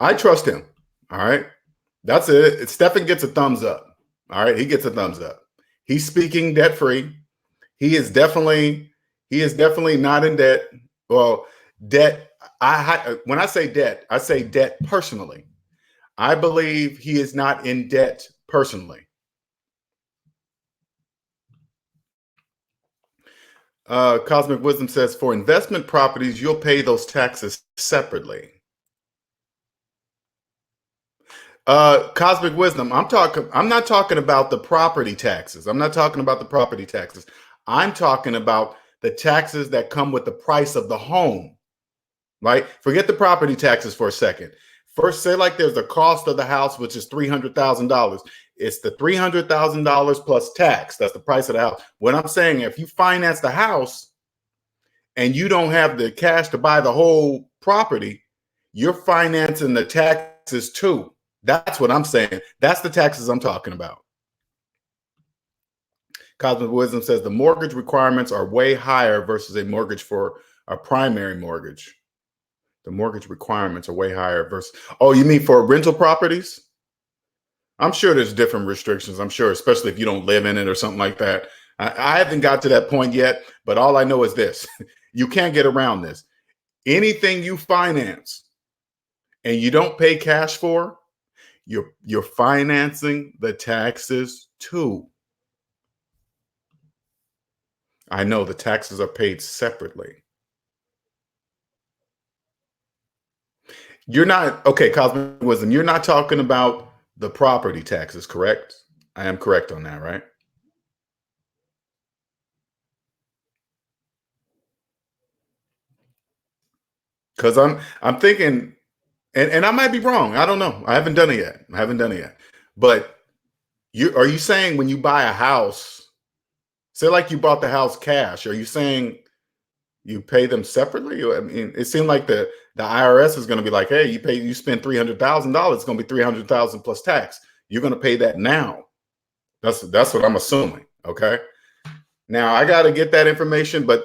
I trust him. All right. That's it. Stephen gets a thumbs up. All right. He gets a thumbs up. He's speaking debt free. He is definitely not in debt. Well, debt. When I say debt personally. I believe he is not in debt personally. Cosmic Wisdom says, for investment properties, you'll pay those taxes separately. Cosmic Wisdom, I'm not talking about the property taxes. I'm not talking about the property taxes. I'm talking about the taxes that come with the price of the home, right? Forget the property taxes for a second. First, say like there's the cost of the house, which is $300,000. It's the $300,000 plus tax. That's the price of the house. What I'm saying, if you finance the house and you don't have the cash to buy the whole property, you're financing the taxes too. That's what I'm saying. That's the taxes I'm talking about. Cosmic Wisdom says the mortgage requirements are way higher versus a mortgage for a primary mortgage. The mortgage requirements are way higher versus, oh, you mean for rental properties? I'm sure there's different restrictions. I'm sure, especially if you don't live in it or something like that. I haven't got to that point yet, but all I know is this. You can't get around this. Anything you finance and you don't pay cash for, you're financing the taxes too. I know the taxes are paid separately. You're not, okay, Cosmic Wisdom, you're not talking about the property taxes, correct? I am correct on that, right? Because I'm thinking, and I might be wrong. I don't know. I haven't done it yet. But are you saying when you buy a house, say like you bought the house cash, are you saying you pay them separately? I mean, it seemed like the IRS is going to be like, hey, you spend $300,000, it's going to be $300,000 plus tax. You're going to pay that now. That's what I'm assuming. Okay. Now I got to get that information, but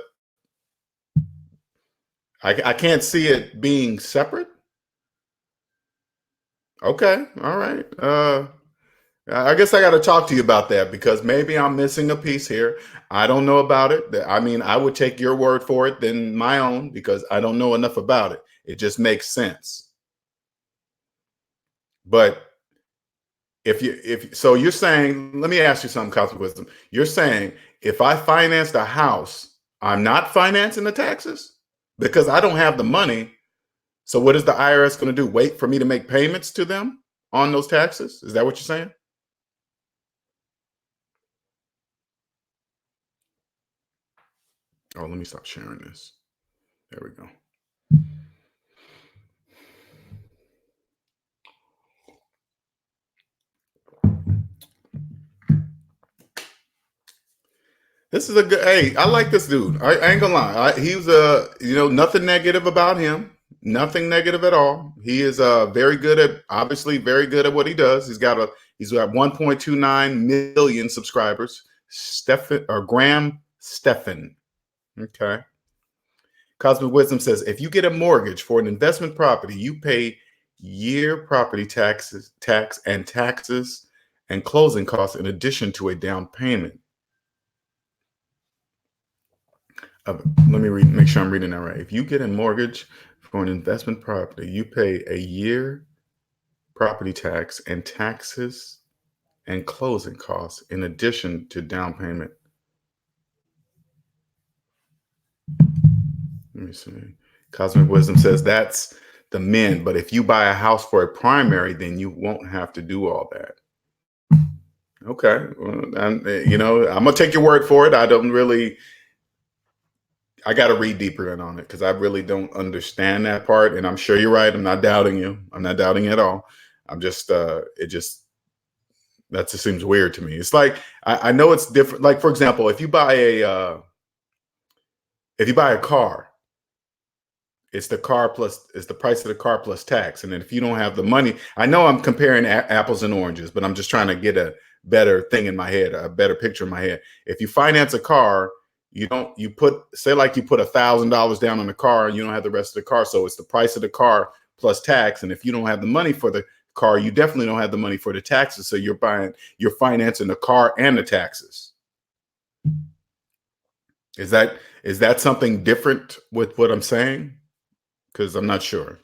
I can't see it being separate. Okay. All right. I guess I got to talk to you about that because maybe I'm missing a piece here. I don't know about it. I mean, I would take your word for it than my own because I don't know enough about it. It just makes sense. But so you're saying, let me ask you something, Cosmic Wisdom. You're saying if I financed a house, I'm not financing the taxes because I don't have the money. So what is the IRS going to do? Wait for me to make payments to them on those taxes? Is that what you're saying? Oh, let me stop sharing this. There we go. This is a good, hey, I like this dude. I ain't gonna lie. He was nothing negative about him. Nothing negative at all. He is obviously very good at what he does. He's got 1.29 million subscribers. Graham Stephan. Okay. Cosmic Wisdom says, if you get a mortgage for an investment property, you pay year property tax and closing costs in addition to a down payment. Let me make sure I'm reading that right. If you get a mortgage for an investment property, you pay a year property tax and taxes and closing costs in addition to down payment. Let me see. Cosmic Wisdom says that's the min, but if you buy a house for a primary, then you won't have to do all that. Okay. Well, I'm going to take your word for it. I got to read deeper in on it because I really don't understand that part. And I'm sure you're right. I'm not doubting you. I'm not doubting you at all. I'm just, that just seems weird to me. It's like, I know it's different. Like, for example, if you buy a car, it's the price of the car plus tax. And then if you don't have the money, I know I'm comparing apples and oranges, but I'm just trying to get a better thing in my head, a better picture in my head. If you finance a car, you put $1,000 down on the car and you don't have the rest of the car. So it's the price of the car plus tax. And if you don't have the money for the car, you definitely don't have the money for the taxes. So you're financing the car and the taxes. Is that something different with what I'm saying? Because I'm not sure.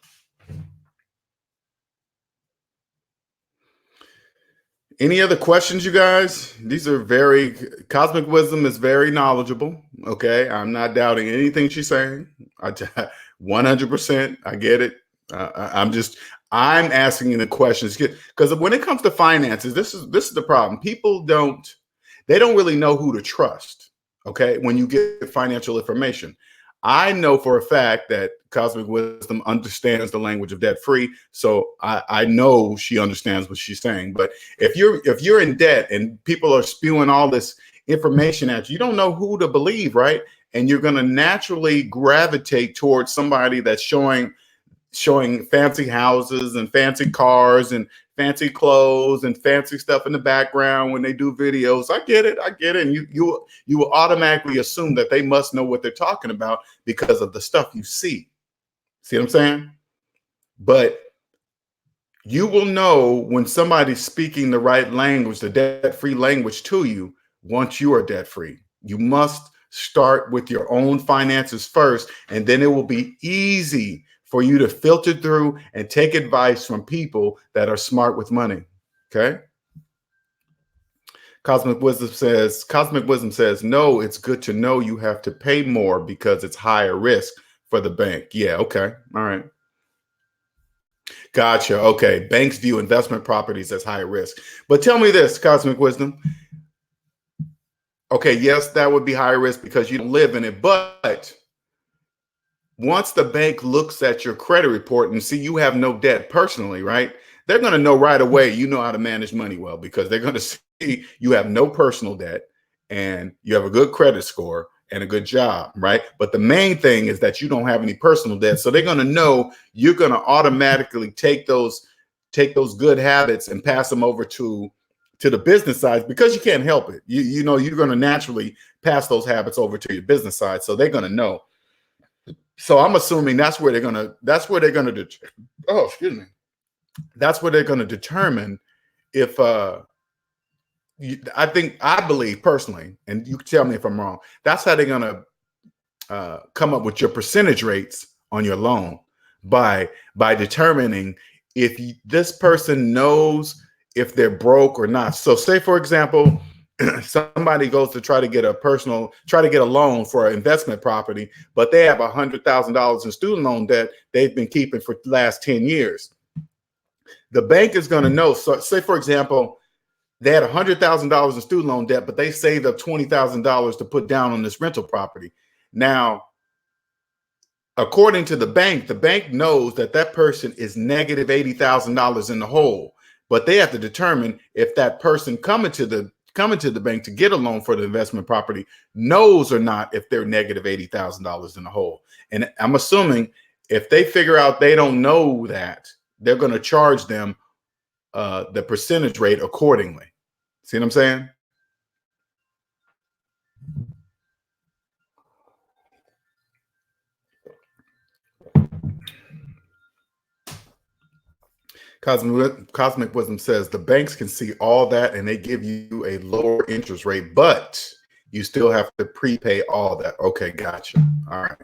Any other questions, you guys? Cosmic Wisdom is very knowledgeable. Okay. I'm not doubting anything she's saying. 100%. I get it. I'm asking you the questions because when it comes to finances, this is the problem. People don't really know who to trust. Okay. When you get financial information, I know for a fact that Cosmic Wisdom understands the language of debt free. So I know she understands what she's saying. But if you're in debt and people are spewing all this information at you, you don't know who to believe, right? And you're going to naturally gravitate towards somebody that's showing showing fancy houses and fancy cars and fancy clothes and fancy stuff in the background when they do videos. I get it. And you will automatically assume that they must know what they're talking about because of the stuff you see. See what I'm saying? But you will know when somebody's speaking the right language, the debt-free language to you, once you are debt-free. You must start with your own finances first, and then it will be easy for you to filter through and take advice from people that are smart with money. Okay. Cosmic Wisdom says, no, it's good to know you have to pay more because it's higher risk for the bank. Yeah. Okay. All right. Gotcha. Okay. Banks view investment properties as higher risk. But tell me this, Cosmic Wisdom. Okay. Yes, that would be higher risk because you don't live in it. But once the bank looks at your credit report and see you have no debt personally, right? They're going to know right away you know how to manage money well, because they're going to see you have no personal debt and you have a good credit score and a good job, right? But the main thing is that you don't have any personal debt. So they're going to know you're going to automatically take those good habits and pass them over to the business side, because you can't help it. You know, you're going to naturally pass those habits over to your business side. So they're going to know. So I'm assuming that's where they're gonna that's where they're gonna determine if I believe personally, and you can tell me if I'm wrong, that's how they're gonna come up with your percentage rates on your loan, by determining if this person knows if they're broke or not. So say, for example, somebody goes to try to get a loan for an investment property, but they have $100,000 in student loan debt they've been keeping for the last 10 years. The bank is going to know. So say, for example, they had $100,000 in student loan debt, but they saved up $20,000 to put down on this rental property. Now, according to the bank knows that that person is negative $80,000 in the hole, but they have to determine if that person coming to the bank to get a loan for the investment property knows or not if they're negative $80,000 in the hole. And I'm assuming if they figure out they don't know that, they're going to charge them the percentage rate accordingly. See what I'm saying? Cosmic Wisdom says the banks can see all that and they give you a lower interest rate, but you still have to prepay all that. Okay, gotcha. All right.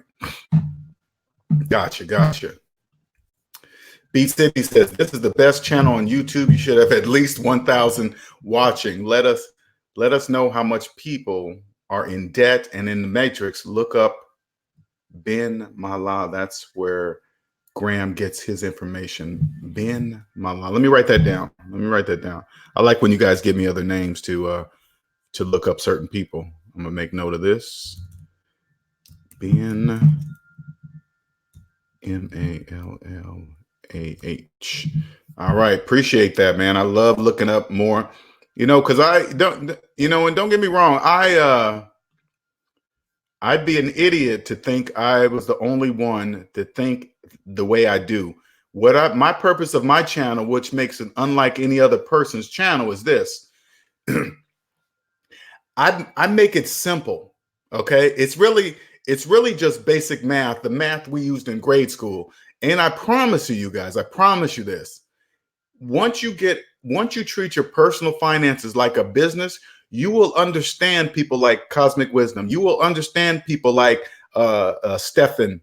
Gotcha. B City says this is the best channel on YouTube. You should have at least 1,000 watching. Let us know how much people are in debt and in the matrix. Look up Ben Mala. That's where Graham gets his information. Ben Mala. Let me write that down. I like when you guys give me other names to look up certain people. I'm gonna make note of this. Ben Mallah. All right, appreciate that, man. I love looking up more, because I don't, and don't get me wrong, I'd be an idiot to think I was the only one to think the way I do. My purpose of my channel, which makes it unlike any other person's channel, is this. I make it simple. Okay. It's really just basic math, the math we used in grade school. And I promise you guys, I promise you this. Once you treat your personal finances like a business, you will understand people like Cosmic Wisdom. You will understand people like Stephan,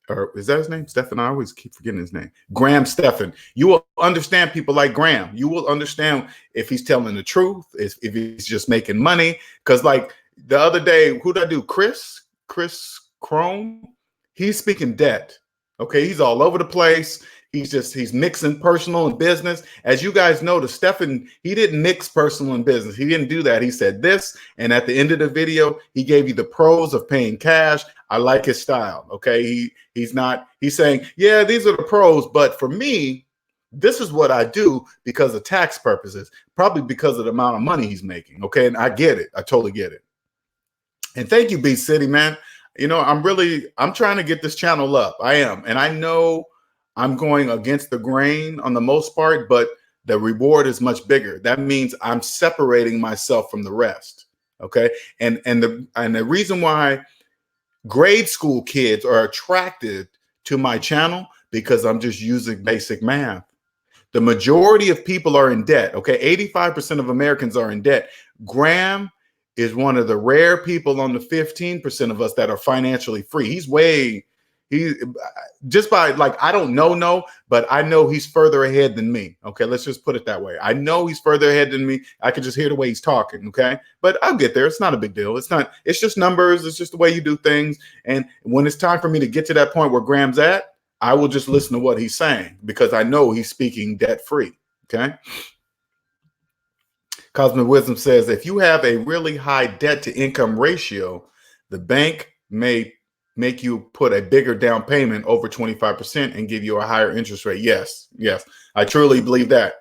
or is that his name? Stephan? I always keep forgetting his name. Graham Stephan. You will understand people like Graham. You will understand if he's telling the truth, if he's just making money. Because like the other day, who did I do? Chris Chrome. He's speaking debt. Okay, he's all over the place. He's mixing personal and business. As you guys know, the Stephan, he didn't mix personal and business. He didn't do that. He said this, and at the end of the video, he gave you the pros of paying cash. I like his style. Okay, he's saying, yeah, these are the pros, but for me, this is what I do because of tax purposes, probably because of the amount of money he's making. Okay, and I get it. I totally get it. And thank you, B City, man. I'm trying to get this channel up. I am, and I know I'm going against the grain on the most part, but the reward is much bigger. That means I'm separating myself from the rest. Okay. And the reason why grade school kids are attracted to my channel, because I'm just using basic math. The majority of people are in debt. Okay. 85% of Americans are in debt. Graham is one of the rare people on the 15% of us that are financially free. He just by like, I don't know, but I know he's further ahead than me. Okay. Let's just put it that way. I know he's further ahead than me. I can just hear the way he's talking. Okay. But I'll get there. It's not a big deal. It's just numbers. It's just the way you do things. And when it's time for me to get to that point where Graham's at, I will just listen to what he's saying because I know he's speaking debt free. Okay. Cosmic Wisdom says if you have a really high debt to income ratio, the bank may make you put a bigger down payment over 25% and give you a higher interest rate. Yes. I truly believe that.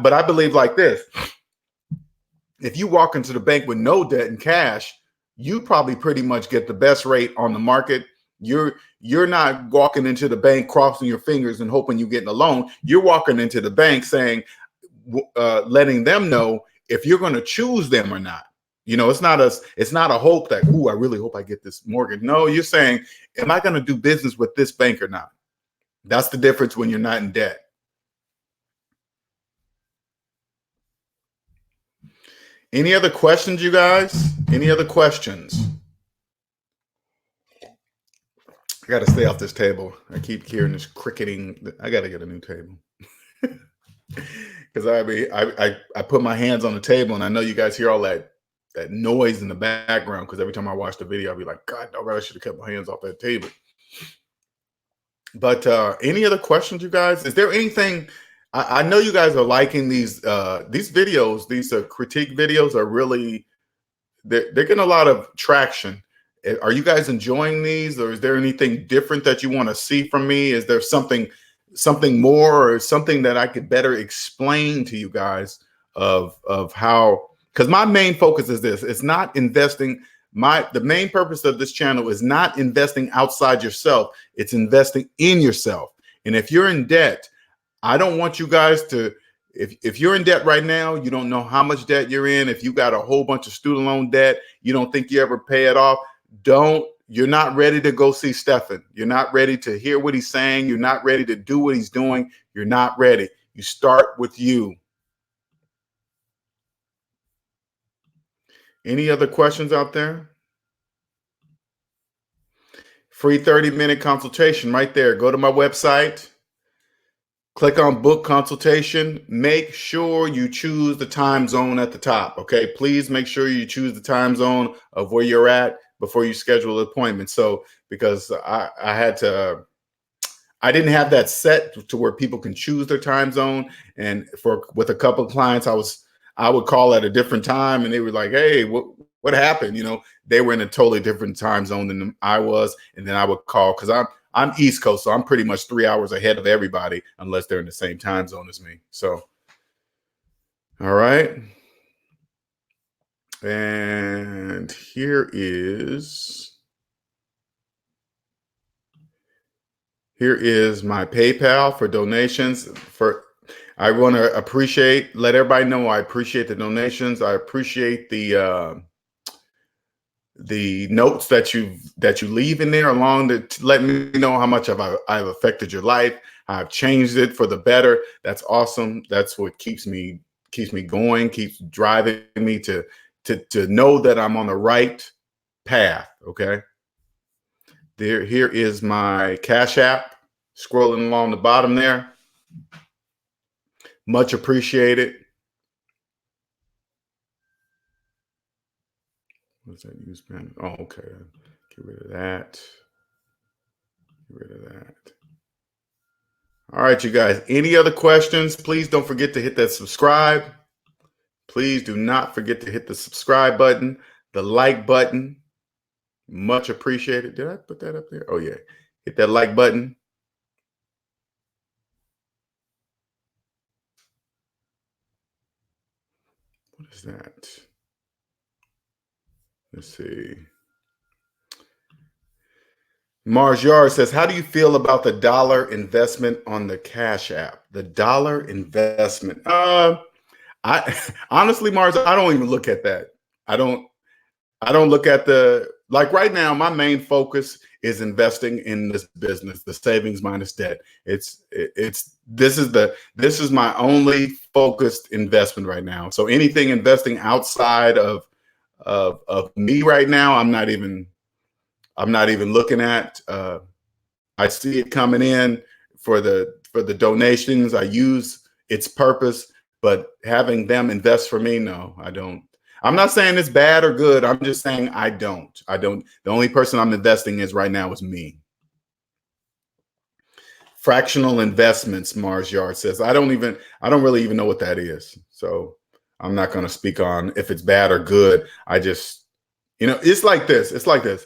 But I believe like this. If you walk into the bank with no debt and cash, you probably pretty much get the best rate on the market. You're not walking into the bank crossing your fingers and hoping you're getting a loan. You're walking into the bank saying, letting them know if you're going to choose them or not. It's not a hope that, I really hope I get this mortgage. No, you're saying, am I going to do business with this bank or not? That's the difference when you're not in debt. Any other questions, you guys? Any other questions? I got to stay off this table. I keep hearing this cricketing. I got to get a new table. Because I put my hands on the table, and I know you guys hear all that noise in the background. Because every time I watch the video, I'll be like, God, I should have kept my hands off that table. But any other questions, you guys? Is there anything? I know you guys are liking these videos. These critique videos are really they're getting a lot of traction. Are you guys enjoying these, or is there anything different that you want to see from me? Is there something more, or something that I could better explain to you guys of how? Because my main focus is this: it's not investing. The main purpose of this channel is not investing outside yourself. It's investing in yourself. And if you're in debt, I don't want you guys to, if you're in debt right now, you don't know how much debt you're in. If you got a whole bunch of student loan debt, you don't think you ever pay it off. You're not ready to go see Stefan. You're not ready to hear what he's saying. You're not ready to do what he's doing. You're not ready. You start with you. Any other questions out there? Free 30-minute consultation right there. Go to my website. Click on book consultation. Make sure you choose the time zone at the top. Okay. Please make sure you choose the time zone of where you're at before you schedule an appointment. So, because I didn't have that set to where people can choose their time zone. And with a couple of clients, I would call at a different time and they were like, hey, what happened? They were in a totally different time zone than I was. And then I would call because I'm East Coast, so I'm pretty much 3 hours ahead of everybody unless they're in the same time zone as me. So, all right. And here is my PayPal for donations. I want to let everybody know I appreciate the donations. I appreciate the notes that you leave in there to let me know how much I've affected your life. I've changed it for the better. That's awesome. That's what keeps me going, keeps driving me to know that I'm on the right path. Okay. Here is my Cash App scrolling along the bottom there. Much appreciated. What's that use pen? Oh, okay. Get rid of that. Get rid of that. All right, you guys. Any other questions? Please don't forget to hit that subscribe. Please do not forget to hit the subscribe button, the like button. Much appreciated. Did I put that up there? Oh, yeah. Hit that like button. What is that? Let's see. Mars Yard says, how do you feel about the dollar investment on the Cash App? The dollar investment. I honestly, Mars, I don't even look at that. I don't look at like right now, my main focus is investing in this business, the savings minus debt. This is my only focused investment right now. So anything investing outside of me right now, I'm not even looking at. I see it coming in for the donations. I use its purpose, but having them invest for me, no, I don't. I'm not saying it's bad or good. I'm just saying I don't. The only person I'm investing is right now is me. Fractional investments, Mars Yard says. I don't really even know what that is. So I'm not going to speak on if it's bad or good. I just, it's like this.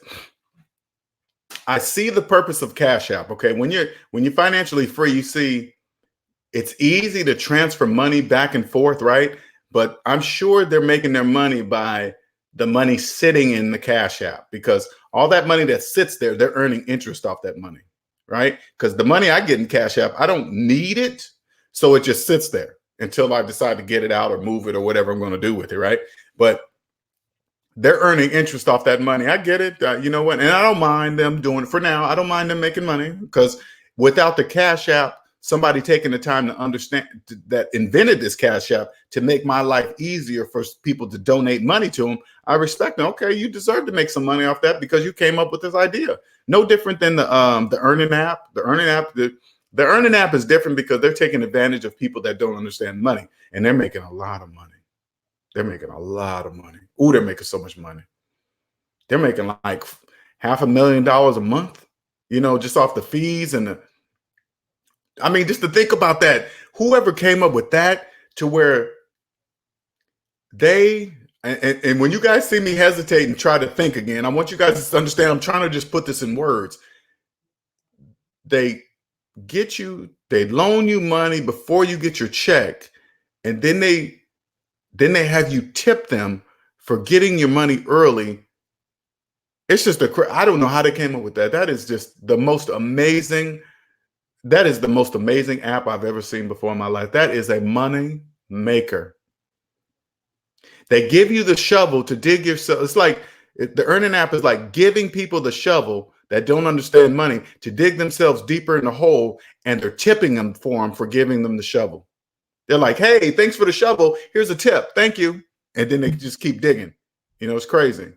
I see the purpose of Cash App. Okay. When you're financially free, you see it's easy to transfer money back and forth, right? But I'm sure they're making their money by the money sitting in the Cash App, because all that money that sits there, they're earning interest off that money, right? Because the money I get in Cash App, I don't need it. So it just sits there until I decide to get it out or move it or whatever I'm going to do with it, right? But they're earning interest off that money. I get it. You know what? And I don't mind them doing it for now. I don't mind them making money, because without the Cash App, somebody taking the time to understand that invented this Cash App to make my life easier for people to donate money to them. I respect them. Okay, you deserve to make some money off that because you came up with this idea. No different than the Earning app. The Earning app is different because they're taking advantage of people that don't understand money, and they're making a lot of money. They're making a lot of money. Ooh, they're making so much money. They're making like $500,000 a month, just off the fees and just to think about that, whoever came up with that, to where and when you guys see me hesitate and try to think again, I want you guys to understand, I'm trying to just put this in words. They loan you money before you get your check, and then they have you tip them for getting your money early. It's just I don't know how they came up with that. That is just the most amazing. That is the most amazing app I've ever seen before in my life. That is a money maker. They give you the shovel to dig yourself. It's like the Earning app is like giving people the shovel that don't understand money to dig themselves deeper in the hole, and they're tipping them for giving them the shovel. They're like, hey, thanks for the shovel. Here's a tip. Thank you. And then they just keep digging. It's crazy.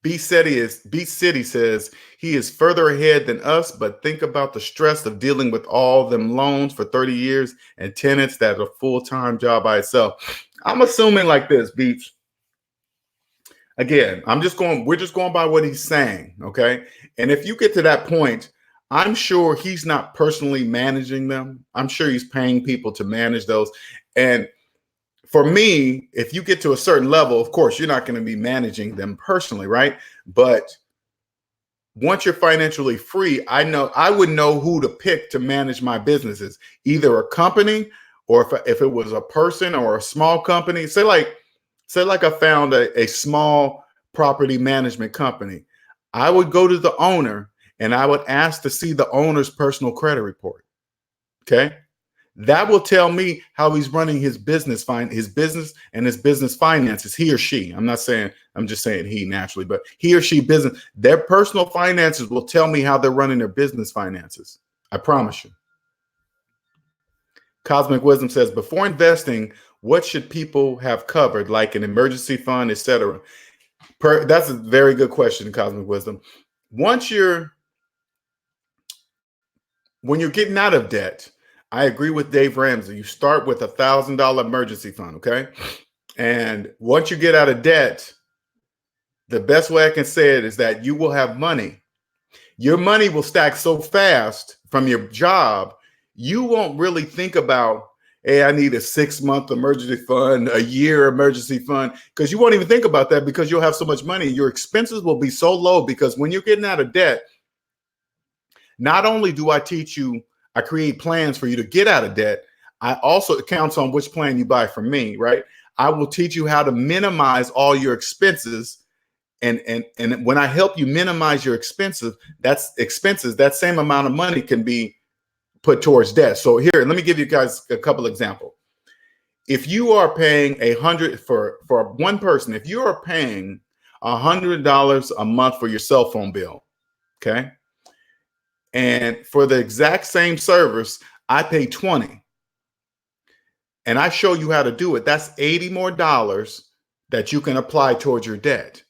B City says he is further ahead than us, but think about the stress of dealing with all them loans for 30 years and tenants that are a full-time job by itself. I'm assuming like this, Beach. Again, we're just going by what he's saying, okay? And if you get to that point, I'm sure he's not personally managing them. I'm sure he's paying people to manage those. And for me, if you get to a certain level, of course, you're not going to be managing them personally, right? But once you're financially free, I would know who to pick to manage my businesses, either a company, or if it was a person or a small company. Say like I found a small property management company. I would go to the owner and I would ask to see the owner's personal credit report. Okay. That will tell me how he's running his business and his business finances, he or she. I'm just saying he naturally, but he or she business, their personal finances will tell me how they're running their business finances. I promise you. Cosmic Wisdom says, before investing, what should people have covered, like an emergency fund, etc.? That's a very good question, Cosmic Wisdom. When you're getting out of debt, I agree with Dave Ramsey. You start with $1,000 emergency fund, okay? And once you get out of debt, the best way I can say it is that you will have money. Your money will stack so fast from your job, you won't really think about, hey, I need a 6-month emergency fund, a year emergency fund, because you won't even think about that because you'll have so much money. Your expenses will be so low because when you're getting out of debt, not only do I create plans for you to get out of debt, I also, it counts on which plan you buy from me, right? I will teach you how to minimize all your expenses And when I help you minimize your expenses, that same amount of money can be put towards debt. So here, let me give you guys a couple examples. If you are paying for one person, if you are paying $100 a month for your cell phone bill, okay, and for the exact same service, I pay 20, and I show you how to do it, that's $80 more that you can apply towards your debt.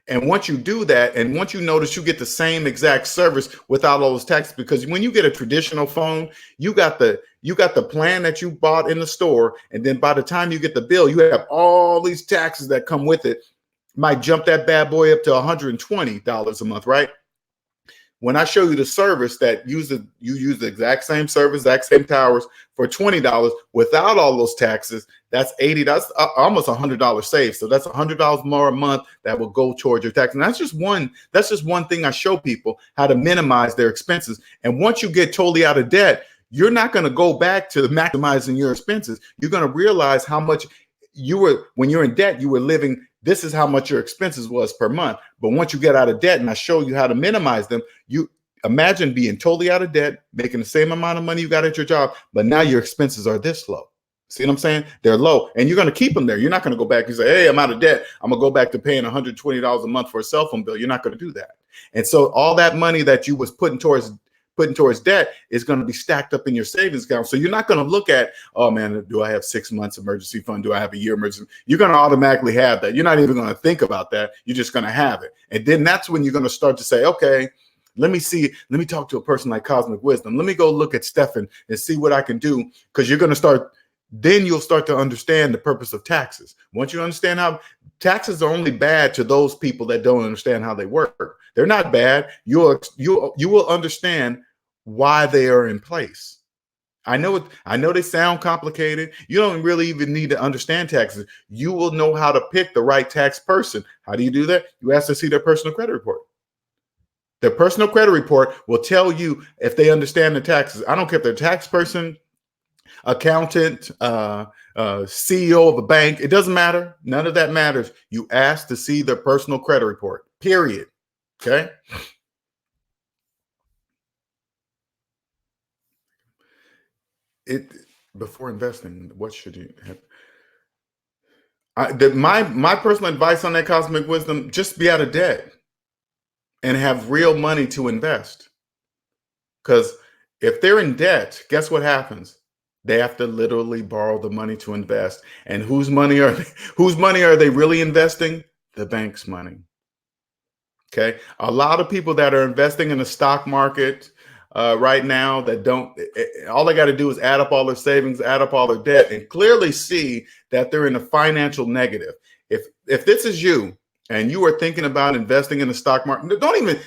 And once you do that, and once you notice you get the same exact service without all those taxes, because when you get a traditional phone, you got the plan that you bought in the store, and then by the time you get the bill, you have all these taxes that come with it. Might jump that bad boy up to $120 a month, right? When I show you the service that you use the exact same service, exact same towers for $20 without all those taxes, that's $80. That's almost $100 saved. So that's $100 more a month that will go towards your tax. And that's just one thing I show people, how to minimize their expenses. And once you get totally out of debt, you're not going to go back to maximizing your expenses. You're going to realize how much when you're in debt, you were living. This is how much your expenses was per month. But once you get out of debt and I show you how to minimize them, you imagine being totally out of debt, making the same amount of money you got at your job, but now your expenses are this low. See what I'm saying? They're low, and you're going to keep them there. You're not going to go back and say, hey, I'm out of debt, I'm going to go back to paying $120 a month for a cell phone bill. You're not going to do that. And so all that money that you was putting towards debt is going to be stacked up in your savings account. So you're not going to look at, oh man, do I have 6 months emergency fund? Do I have a year emergency? You're going to automatically have that. You're not even going to think about that. You're just going to have it. And then that's when you're going to start to say, okay, let me talk to a person like Cosmic Wisdom. Let me go look at Stefan and see what I can do. Because you'll start to understand the purpose of taxes. Once you understand how taxes are only bad to those people that don't understand how they work. They're not bad. You will understand why they are in place. I know they sound complicated. You don't really even need to understand taxes. You will know how to pick the right tax person. How do you do that? You ask to see their personal credit report. Their personal credit report will tell you if they understand the taxes. I don't care if they're a tax person, accountant, CEO of a bank. It doesn't matter. None of that matters. You ask to see their personal credit report, period. Okay. Before investing, what should you have? My personal advice on that, Cosmic Wisdom, just be out of debt and have real money to invest. Because if they're in debt, guess what happens? They have to literally borrow the money to invest. And whose money are they really investing? The bank's money. Okay. A lot of people that are investing in the stock market right now that all they got to do is add up all their savings, add up all their debt, and clearly see that they're in a financial negative. If this is you and you are thinking about investing in the stock market,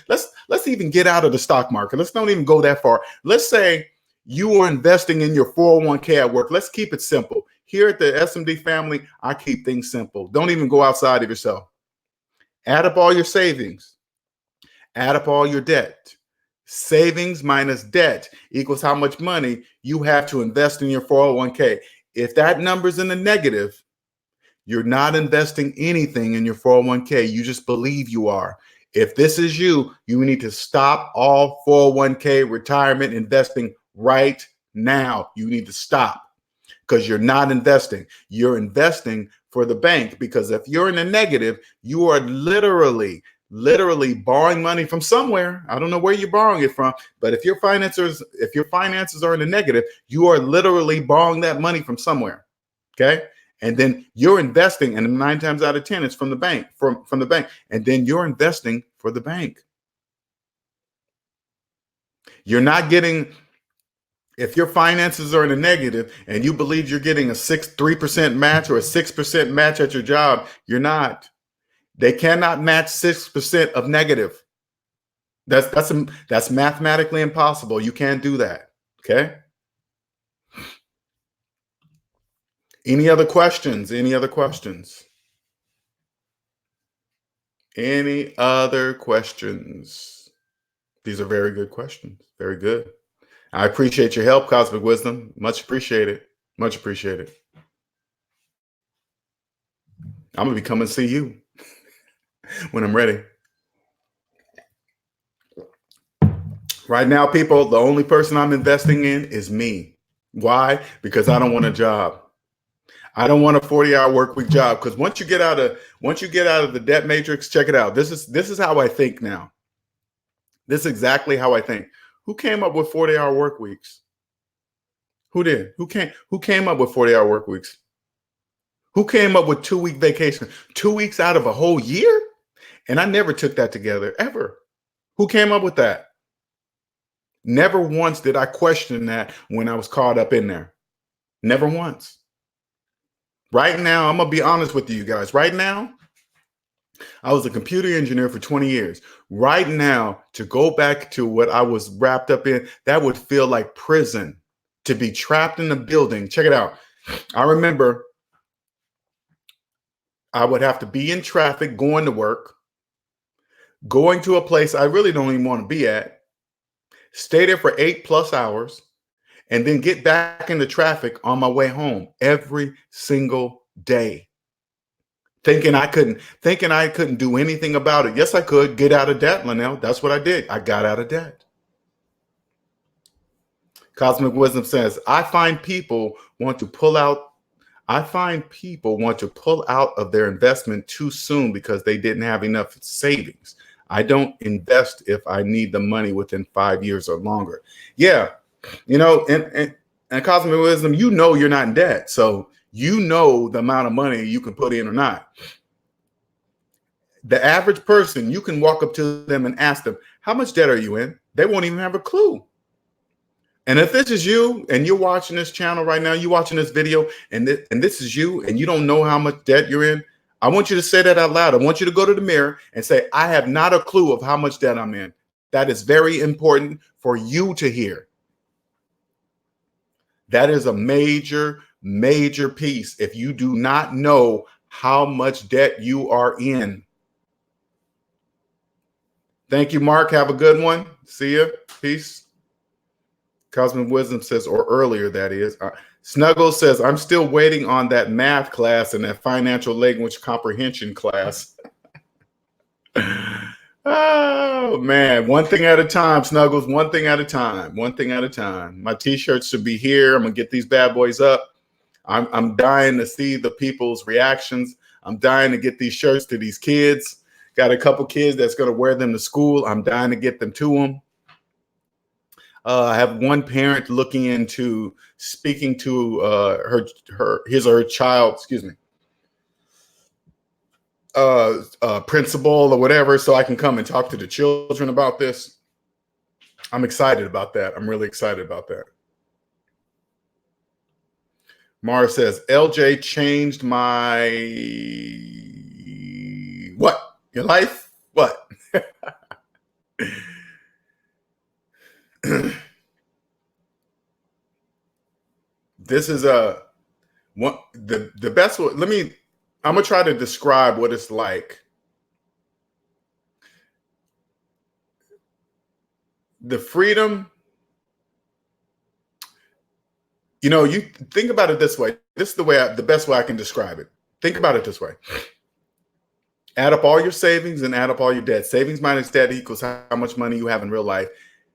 let's even get out of the stock market. Let's don't even go that far. Let's say you are investing in your 401k at work. Let's keep it simple. Here at the SMD family, I keep things simple. Don't even go outside of yourself. Add up all your savings. Add up all your debt. Savings minus debt equals how much money you have to invest in your 401k. If that number's in the negative, you're not investing anything in your 401k. You just believe you are. If this is you, you need to stop all 401k retirement investing right now. You need to stop because you're not investing. You're investing for the bank, because if you're in the negative, you are literally borrowing money from somewhere. I don't know where you're borrowing it from, but if your finances are in the negative, you are literally borrowing that money from somewhere. Okay. And then you're investing, and 9 times out of 10, it's from the bank, from the bank. And then you're investing for the bank. You're not getting, if your finances are in a negative and you believe you're getting a 3% match or a 6% match at your job, you're not. They cannot match 6% of negative. That's mathematically impossible. You can't do that. Okay. Any other questions? Any other questions? Any other questions? These are very good questions. Very good. I appreciate your help, Cosmic Wisdom. Much appreciated. Much appreciated. I'm going to be coming to see you. when I'm ready. Right now, people, the only person I'm investing in is me. Why? Because I don't want a job. I don't want a 40-hour work week job. Because once you get out of the debt matrix, check it out. This is how I think now. This is exactly how I think. Who came up with 40-hour work weeks? Who did? Who came up with 40-hour work weeks? Who came up with 2-week vacation? 2 weeks out of a whole year? And I never took that together, ever. Who came up with that? Never once did I question that when I was caught up in there. Never once. Right now, I'm going to be honest with you guys. Right now, I was a computer engineer for 20 years. Right now, to go back to what I was wrapped up in, that would feel like prison. To be trapped in a building. Check it out. I remember I would have to be in traffic going to work, going to a place I really don't even want to be at, stay there for 8+ hours, and then get back into traffic on my way home every single day. Thinking I couldn't do anything about it. Yes, I could get out of debt, Linnell. That's what I did. I got out of debt. Cosmic Wisdom says, I find people want to pull out of their investment too soon because they didn't have enough savings. I don't invest if I need the money within 5 years or longer. Yeah, and Cosmic Wisdom, you're not in debt. So you know the amount of money you can put in or not. The average person, you can walk up to them and ask them, how much debt are you in? They won't even have a clue. And if this is you and you're watching this channel right now, you're watching this video, and this is you and you don't know how much debt you're in, I want you to say that out loud. I want you to go to the mirror and say, I have not a clue of how much debt I'm in. That is very important for you to hear. That is a major, major piece. If you do not know how much debt you are in. Thank you, Mark. Have a good one. See ya. Peace. Cosmic Wisdom says, or earlier, that is. Snuggles says, I'm still waiting on that math class and that financial language comprehension class. Oh, man. One thing at a time, Snuggles. One thing at a time. One thing at a time. My T-shirts should be here. I'm going to get these bad boys up. I'm dying to see the people's reactions. I'm dying to get these shirts to these kids. Got a couple kids that's going to wear them to school. I'm dying to get them to them. I have one parent looking into speaking to his or her child, principal or whatever, so I can come and talk to the children about this. I'm excited about that. I'm really excited about that. Mara says, LJ changed my what? Your life? What? This is the best one. I'm gonna try to describe what it's like. The freedom, you think about it this way. This is the best way I can describe it. Think about it this way. Add up all your savings and add up all your debt. Savings minus debt equals how much money you have in real life.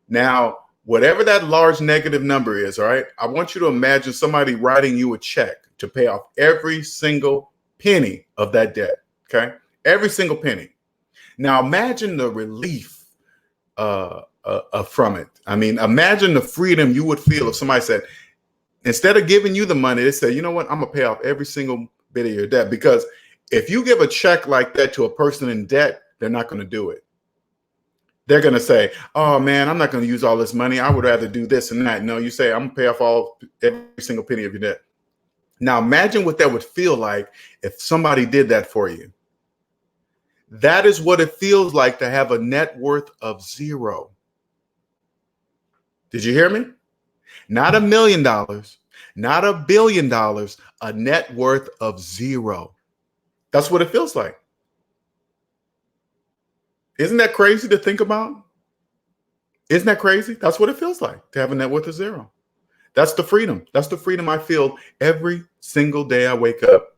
Now, whatever that large negative number is, all right, I want you to imagine somebody writing you a check to pay off every single penny of that debt, okay? Every single penny. Now, imagine the relief from it. I mean, imagine the freedom you would feel if somebody said, instead of giving you the money, they say, you know what, I'm going to pay off every single bit of your debt. Because if you give a check like that to a person in debt, they're not going to do it. They're going to say, oh, man, I'm not going to use all this money. I would rather do this and that. No, you say, I'm going to pay off every single penny of your debt. Now, imagine what that would feel like if somebody did that for you. That is what it feels like to have a net worth of zero. Did you hear me? Not $1 million, not $1 billion, a net worth of zero. That's what it feels like. Isn't that crazy to think about? Isn't that crazy? That's what it feels like to have a net worth of zero. That's the freedom. That's the freedom I feel every single day I wake up.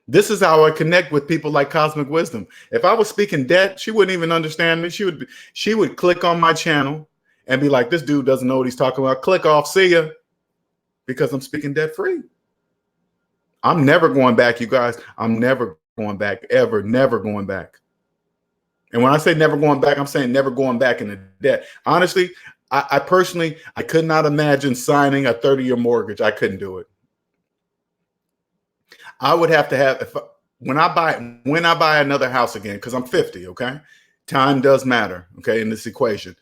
This is how I connect with people like Cosmic Wisdom. If I was speaking debt, she wouldn't even understand me. She would click on my channel and be like, this dude doesn't know what he's talking about. Click off, see ya, because I'm speaking debt free. I'm never going back, you guys. I'm never going back, ever, never going back. And when I say never going back, I'm saying never going back into debt. Honestly, I personally, I could not imagine signing a 30-year mortgage. I couldn't do it. I would have to have, when I buy another house again, because I'm 50, okay? Time does matter, okay, in this equation.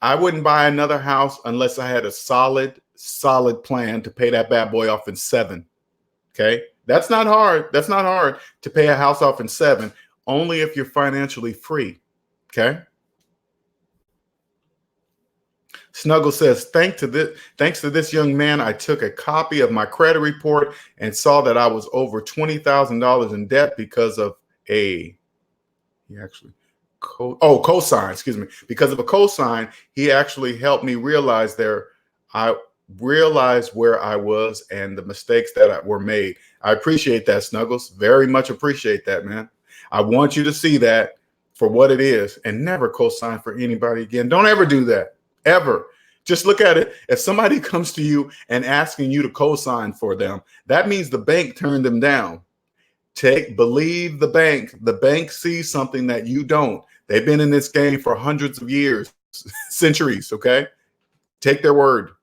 I wouldn't buy another house unless I had a solid plan to pay that bad boy off in 7, okay? That's not hard. That's not hard to pay a house off in 7, only if you're financially free, okay? Snuggle says, thanks to this young man, I took a copy of my credit report and saw that I was over $20,000 in debt because of cosign, excuse me. Because of a cosign, he actually helped me realize I realized where I was and the mistakes that were made. I appreciate that, Snuggles. Very much appreciate that, man. I want you to see that for what it is and never cosign for anybody again. Don't ever do that. Ever. Just look at it. If somebody comes to you and asking you to co-sign for them, that means the bank turned them down. Believe the bank. The bank sees something that you don't. They've been in this game for hundreds of years, centuries, okay? Take their word.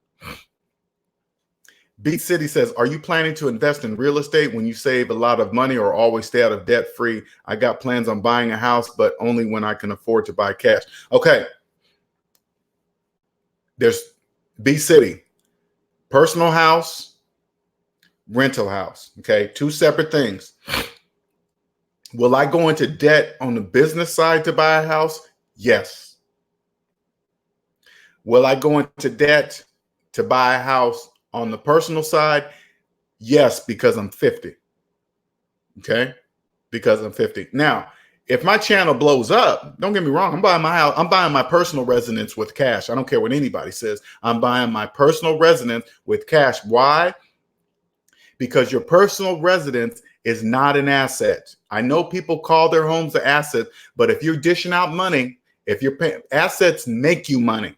Beat City says, are you planning to invest in real estate when you save a lot of money or always stay out of debt free? I got plans on buying a house, but only when I can afford to buy cash. Okay. There's B City, personal house, rental house. Okay. 2 separate things. Will I go into debt on the business side to buy a house? Yes. Will I go into debt to buy a house on the personal side? Yes, because I'm 50. Okay. Because I'm 50. Now, if my channel blows up, don't get me wrong, I'm buying my house. I'm buying my personal residence with cash. I don't care what anybody says. I'm buying my personal residence with cash. Why? Because your personal residence is not an asset. I know people call their homes an asset, but if you're dishing out money, if you're paying, assets make you money.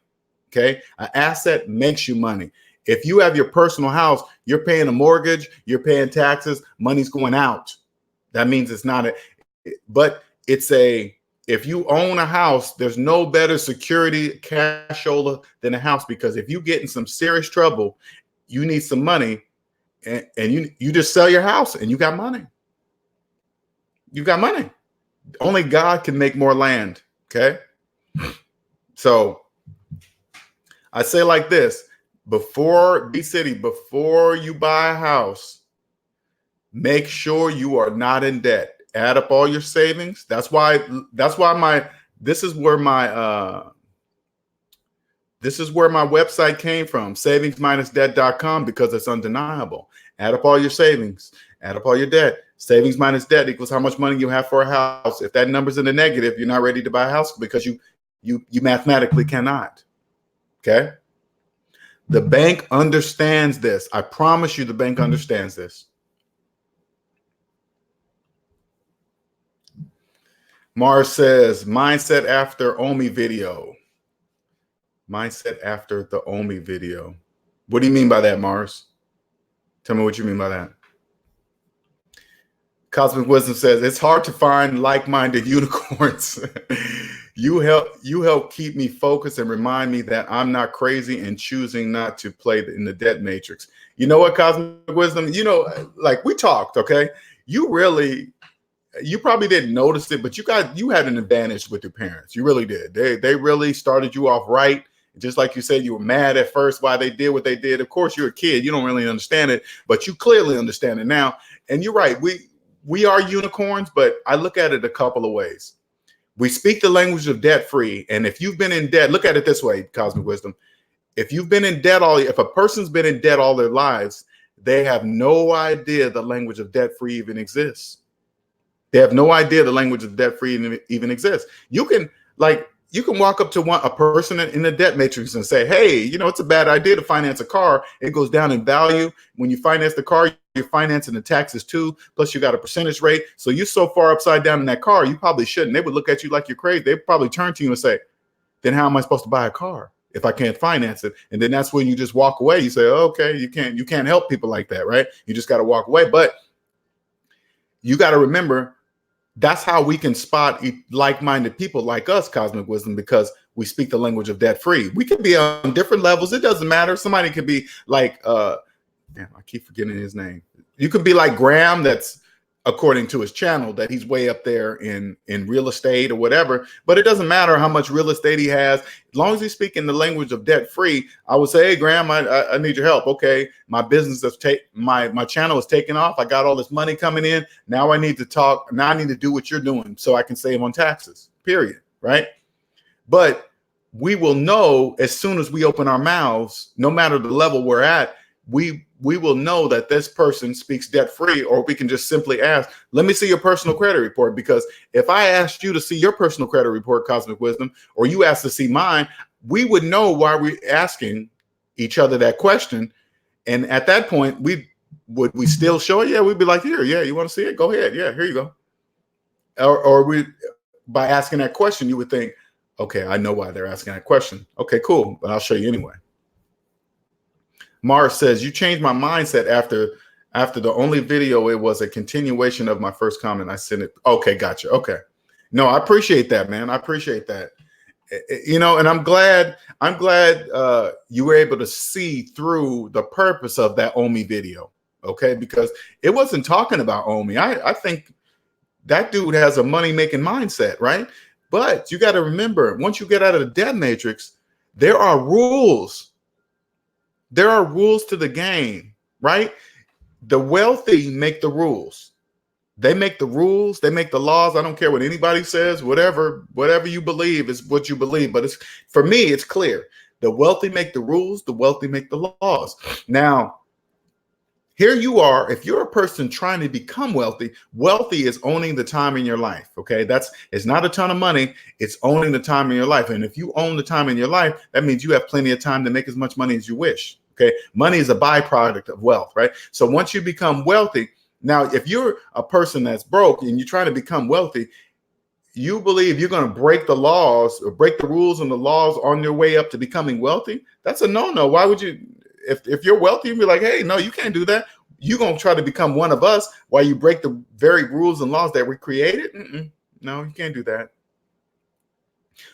Okay. An asset makes you money. If you have your personal house, you're paying a mortgage, you're paying taxes, money's going out. That means it's not if you own a house, there's no better security cashola than a house, because if you get in some serious trouble, you need some money and you just sell your house and you got money. You got money. Only God can make more land. Okay. So I say like this, before you buy a house, make sure you are not in debt. Add up all your savings. This is where my website came from, SavingsMinusDebt.com, because it's undeniable. Add up all your savings, add up all your debt. Savings minus debt equals how much money you have for a house. If that number's in the negative, you're not ready to buy a house because you mathematically cannot. Okay. The bank understands this. I promise you the bank understands this. Mars says, mindset after Omi video. Mindset after the Omi video. What do you mean by that, Mars? Tell me what you mean by that. Cosmic Wisdom says, it's hard to find like-minded unicorns. You help keep me focused and remind me that I'm not crazy and choosing not to play in the debt matrix. You know what, Cosmic Wisdom? You know, like we talked, okay? You probably didn't notice it, but you had an advantage with your parents. You really did. They really started you off right. Just like you said, you were mad at first why they did what they did. Of course, you're a kid. You don't really understand it, but you clearly understand it now. And you're right. We are unicorns, but I look at it a couple of ways. We speak the language of debt free. And if you've been in debt, look at it this way, Cosmic Wisdom. If you've been in debt if a person's been in debt all their lives, they have no idea the language of debt free even exists. They have no idea the language of debt free even exists. You can walk up to a person in the debt matrix and say, hey, it's a bad idea to finance a car. It goes down in value. When you finance the car, you're financing the taxes too. Plus you got a percentage rate. So you're so far upside down in that car, you probably shouldn't. They would look at you like you're crazy. They'd probably turn to you and say, then how am I supposed to buy a car if I can't finance it? And then that's when you just walk away. You say, oh, okay, you can't help people like that, right? You just got to walk away. But you got to remember, that's how we can spot like-minded people like us, Cosmic Wisdom, because we speak the language of debt-free. We could be on different levels. It doesn't matter. Somebody could be like, damn, I keep forgetting his name. You could be like Graham, that's according to his channel, that he's way up there in real estate or whatever. But it doesn't matter how much real estate he has. As long as he's speaking the language of debt-free, I would say, hey, Graham, I need your help. Okay, my business has my channel is taking off. I got all this money coming in. Now I need to talk. Now I need to do what you're doing so I can save on taxes, period, right? But we will know as soon as we open our mouths, no matter the level we're at, we will know that this person speaks debt-free, or we can just simply ask, let me see your personal credit report. Because if I asked you to see your personal credit report, Cosmic Wisdom, or you asked to see mine, we would know why we're asking each other that question. And at that point, would we still show it? Yeah, we'd be like, here, yeah, you want to see it? Go ahead. Yeah, here you go. Or we, by asking that question, you would think, okay, I know why they're asking that question. Okay, cool, but I'll show you anyway. Mars says, you changed my mindset after the only video. It was a continuation of my first comment. I sent it. Okay, gotcha. Okay. No, I appreciate that, man. I appreciate that. You know, and I'm glad you were able to see through the purpose of that Omi video. Okay, because it wasn't talking about Omi. I think that dude has a money-making mindset, right? But you got to remember, once you get out of the debt matrix, there are rules. There are rules to the game, right? The wealthy make the rules. They make the rules. They make the laws. I don't care what anybody says. Whatever you believe is what you believe. But it's, for me, it's clear. The wealthy make the rules. The wealthy make the laws. Now, here you are. If you're a person trying to become wealthy, wealthy is owning the time in your life. Okay, it's not a ton of money. It's owning the time in your life. And if you own the time in your life, that means you have plenty of time to make as much money as you wish. Okay, money is a byproduct of wealth, right? So once you become wealthy, now if you're a person that's broke and you're trying to become wealthy, you believe you're going to break the laws or break the rules and the laws on your way up to becoming wealthy. That's a no-no. Why would you? If you're wealthy, you'd be like, hey, no, you can't do that. You're going to try to become one of us while you break the very rules and laws that we created? No, you can't do that.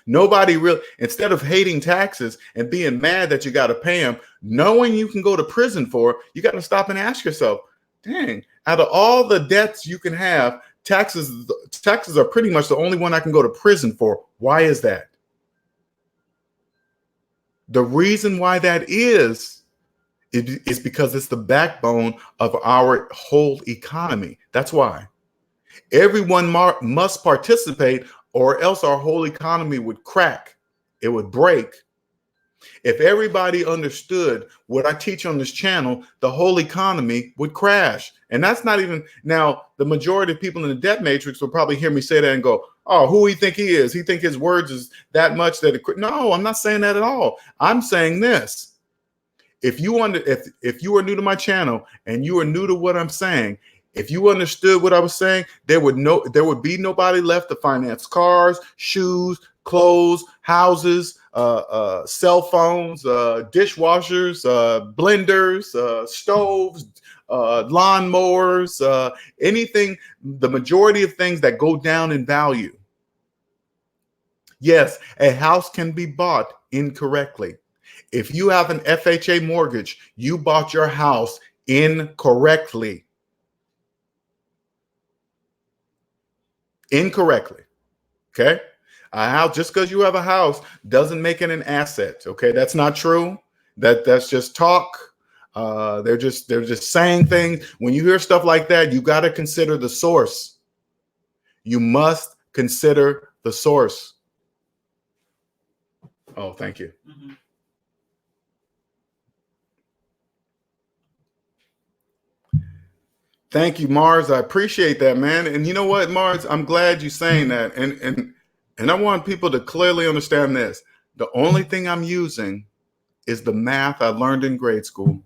Nobody really, instead of hating taxes and being mad that you got to pay them, knowing you can go to prison for, you got to stop and ask yourself, dang, out of all the debts you can have, taxes are pretty much the only one I can go to prison for. Why is that? The reason why that is because it's the backbone of our whole economy. That's why. Everyone must participate, or else our whole economy would crack. It would break. If everybody understood what I teach on this channel, the whole economy would crash. And that's not even, now, the majority of people in the debt matrix will probably hear me say that and go, oh, who he think he is? He think his words is that much that it could. No, I'm not saying that at all. I'm saying this. If you are new to my channel and you are new to what I'm saying, if you understood what I was saying, there would be nobody left to finance cars, shoes, clothes, houses, cell phones, dishwashers, blenders, stoves, lawnmowers, anything, the majority of things that go down in value. Yes, a house can be bought incorrectly. If you have an FHA mortgage, you bought your house incorrectly. Incorrectly. Okay. A house, just because you have a house doesn't make it an asset. Okay. That's not true. That's just talk. They're just saying things. When you hear stuff like that, you got to consider the source. You must consider the source. Oh, thank you. Mm-hmm. Thank you, Mars. I appreciate that, man. And you know what, Mars? I'm glad you're saying that. And I want people to clearly understand this. The only thing I'm using is the math I learned in grade school.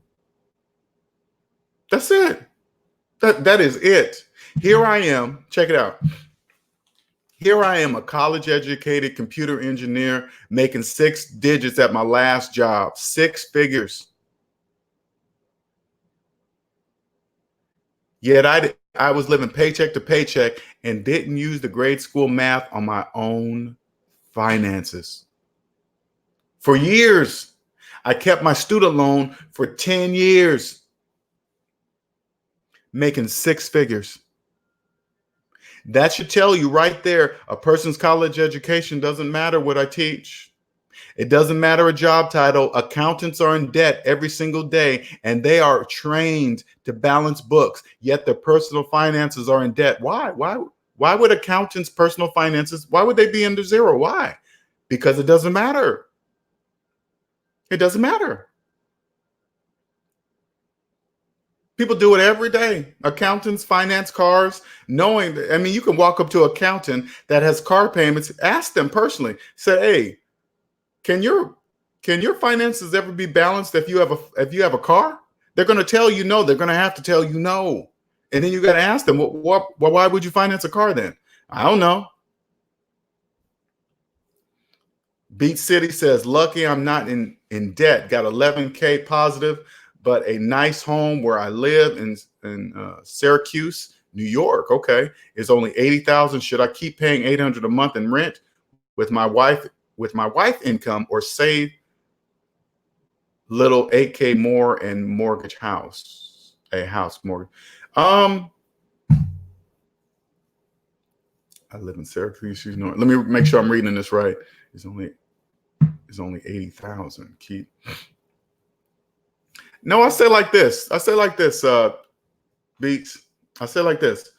That's it. That is it. Here I am. Check it out. Here I am, a college educated computer engineer making 6 digits at my last job, 6 figures. Yet I was living paycheck to paycheck and didn't use the grade school math on my own finances. For years, I kept my student loan for 10 years, making 6 figures. That should tell you right there, a person's college education doesn't matter what I teach. It doesn't matter a job title. Accountants are in debt every single day, and they are trained to balance books, yet their personal finances are in debt. Why? Why would accountants' personal finances, why would they be under zero? Why? Because it doesn't matter. It doesn't matter. People do it every day. Accountants finance cars, knowing that, I mean, you can walk up to an accountant that has car payments, ask them personally, say, hey, can your finances ever be balanced if you have a car? They're going to tell you no. They're going to have to tell you no. And then you got to ask them, why would you finance a car then? I don't know. Beach City says, lucky I'm not in debt. Got 11K positive, but a nice home where I live in Syracuse, New York. Okay, is only 80,000. Should I keep paying 800 a month in rent with my wife income, or save little 8K more and mortgage a house mortgage? I live in Syracuse, New York. Let me make sure I'm reading this right. It's only 80,000. Keep. No, I say like this. Beats. I say like this.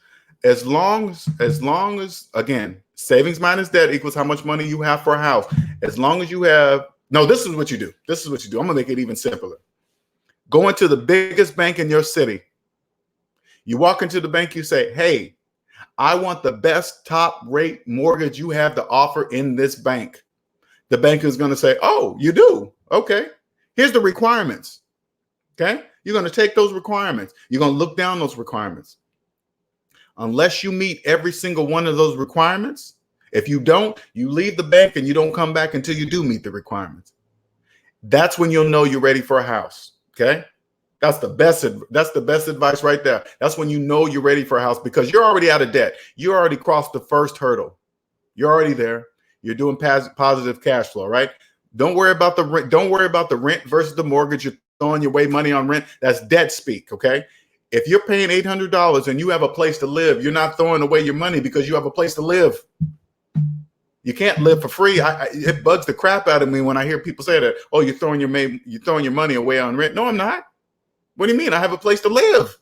As long as again, savings minus debt equals how much money you have for a house. As long as you have, no, this is what you do. I'm gonna make it even simpler. Go into the biggest bank in your city. You walk into the bank, you say, hey, I want the best top rate mortgage you have to offer in this bank. The bank is going to say, oh, you do? Okay. Here's the requirements. Okay. You're going to take those requirements. You're going to look down those requirements. Unless you meet every single one of those requirements, if you don't, you leave the bank and you don't come back until you do meet the requirements. That's when you'll know you're ready for a house. Okay. That's the best advice right there. That's when you know you're ready for a house, because you're already out of debt. You already crossed the first hurdle. You're already there. You're doing positive cash flow, right? Don't worry about the rent. Don't worry about the rent versus the mortgage. You're throwing your way money on rent. That's debt speak, okay? If you're paying $800 and you have a place to live, you're not throwing away your money because you have a place to live. You can't live for free. It bugs the crap out of me when I hear people say that. Oh, you're throwing your money away on rent. No, I'm not. What do you mean? I have a place to live.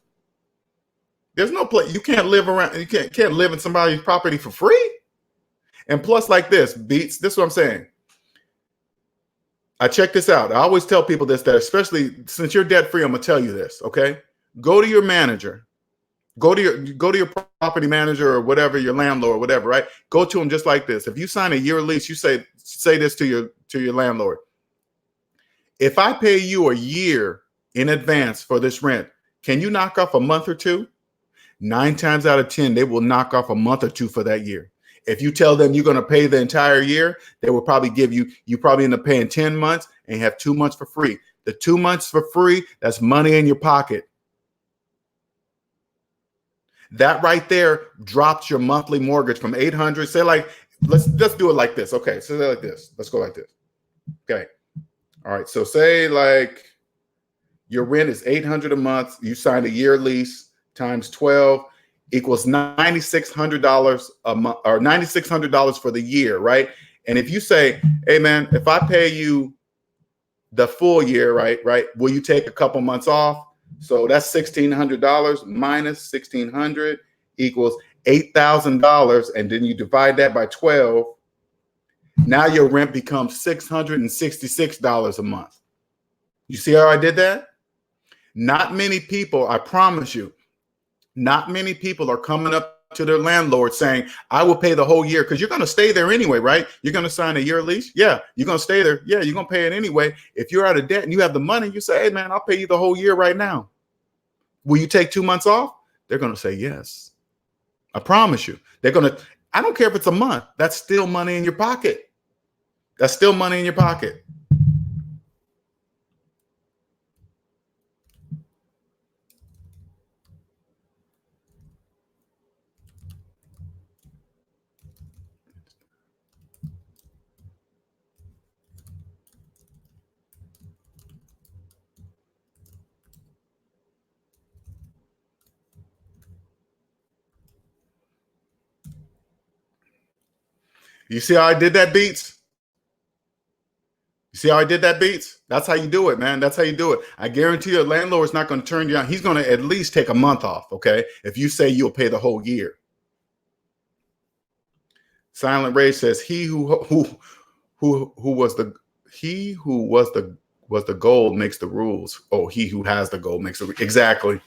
There's no place. You can't live around. You can't live in somebody's property for free. And plus, like this, Beats, this is what I'm saying. I check this out. I always tell people this, that especially since you're debt free, I'm gonna tell you this. Okay, go to your manager, go to your property manager or whatever, your landlord, whatever. Right? Go to them just like this. If you sign a year lease, you say this to your landlord. If I pay you a year in advance for this rent, can you knock off a month or two? 9 times out of 10, they will knock off a month or two for that year. If you tell them you're going to pay the entire year, they will probably give you probably end up paying 10 months and have 2 months for free. The 2 months for free, that's money in your pocket. That right there drops your monthly mortgage from 800. Say like, let's do it like this. Okay, so like this. Let's go like this. Okay. All right. So say like your rent is $800 a month. You signed a year lease times 12. Equals $9,600 a month, or $9,600 for the year, right? And if you say, hey man, if I pay you the full year, right, will you take a couple months off? So that's $1,600 minus 1,600 equals $8,000, and then you divide that by 12. Now your rent becomes $666 a month. You see how I did that? Not many people, I promise you. Not many people are coming up to their landlord saying, I will pay the whole year, because you're going to stay there anyway, right? You're going to sign a year lease. Yeah. You're going to stay there. Yeah. You're going to pay it anyway. If you're out of debt and you have the money, you say, hey man, I'll pay you the whole year right now. Will you take 2 months off? they're going to say yes. I promise you. They're going to, I don't care if it's a month. That's still money in your pocket. That's still money in your pocket. You see how I did that, Beats? You see how I did that, Beats? That's how you do it, man. That's how you do it. I guarantee you a landlord is not going to turn you down. He's going to at least take a month off, okay? If you say you'll pay the whole year. Silent Ray says, he who was the gold makes the rules. Oh, he who has the gold makes the exactly.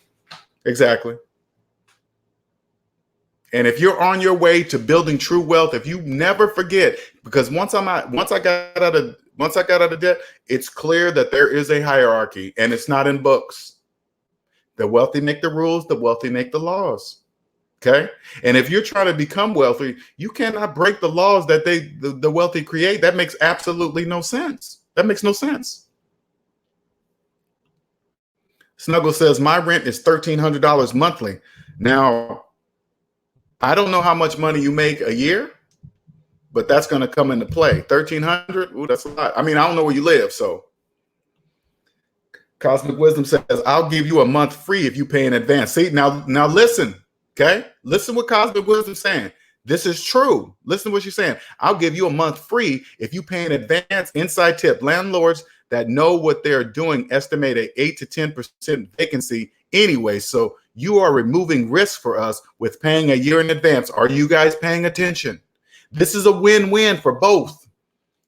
Exactly. And if you're on your way to building true wealth, if you never forget, because once I got out of debt, it's clear that there is a hierarchy, and it's not in books. The wealthy make the rules, the wealthy make the laws. Okay. And if you're trying to become wealthy, you cannot break the laws that the wealthy create. That makes absolutely no sense. That makes no sense. Snuggle says, my rent is $1,300 monthly. Now, I don't know how much money you make a year, but that's going to come into play. 1,300. Ooh, that's a lot. I mean, I don't know where you live. So Cosmic Wisdom says, I'll give you a month free if you pay in advance. See, now listen. Okay. Listen what Cosmic Wisdom is saying. This is true. Listen to what she's saying. I'll give you a month free if you pay in advance. Inside tip: landlords that know what they're doing estimate a 8 to 10% vacancy anyway. So you are removing risk for us with paying a year in advance. Are you guys paying attention? This is a win-win for both.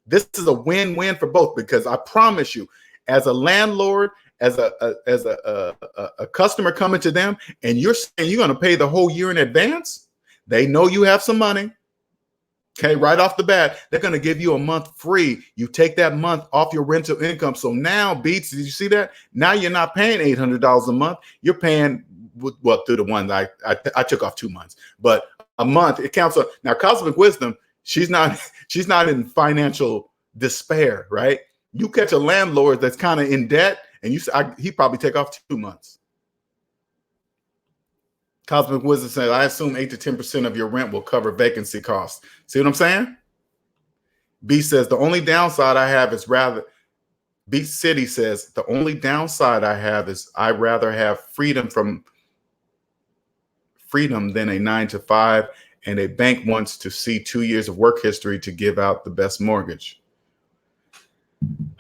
This is a win-win for both, because I promise you, as a landlord, as a customer coming to them, and you're saying you're going to pay the whole year in advance, they know you have some money. Okay, right off the bat, they're going to give you a month free. You take that month off your rental income. So now, Beats, did you see that? Now you're not paying $800 a month. You're paying, well, through the ones I took off 2 months, but a month it counts. Now, Cosmic Wisdom, she's not in financial despair, right? You catch a landlord that's kind of in debt, and he probably take off 2 months. Cosmic Wisdom says, I assume 8 to 10% of your rent will cover vacancy costs. See what I'm saying? B says, the only downside I have is B City says, the only downside I have is I'd rather have freedom than a 9 to 5, and a bank wants to see 2 years of work history to give out the best mortgage.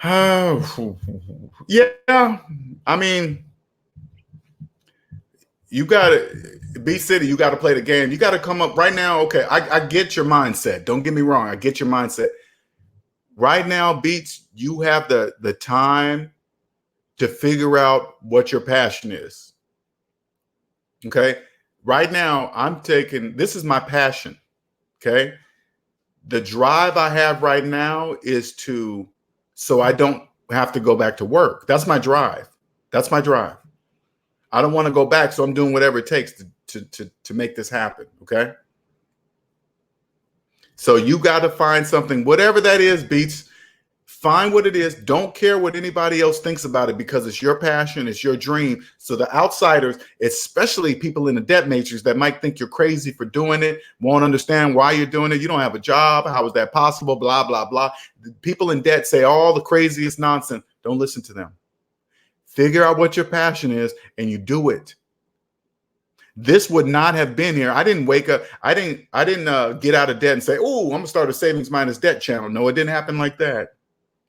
Oh, yeah. I mean, you got to be City. You got to play the game. You got to come up right now. Okay, I get your mindset. Don't get me wrong. I get your mindset. Right now, Beats, you have the time to figure out what your passion is. Okay. Right now, this is my passion. Okay. The drive I have right now is so I don't have to go back to work. That's my drive. That's my drive. I don't want to go back, so I'm doing whatever it takes to make this happen, okay? So you got to find something, whatever that is, Beats. Find what it is. Don't care what anybody else thinks about it, because it's your passion, it's your dream. So the outsiders, especially people in the debt matrix that might think you're crazy for doing it, won't understand why you're doing it. You don't have a job. How is that possible? Blah, blah, blah. People in debt say all the craziest nonsense. Don't listen to them. Figure out what your passion is and you do it. This would not have been here. I didn't wake up. I didn't get out of debt and say, oh, I'm going to start a Savings Minus Debt channel. No, it didn't happen like that.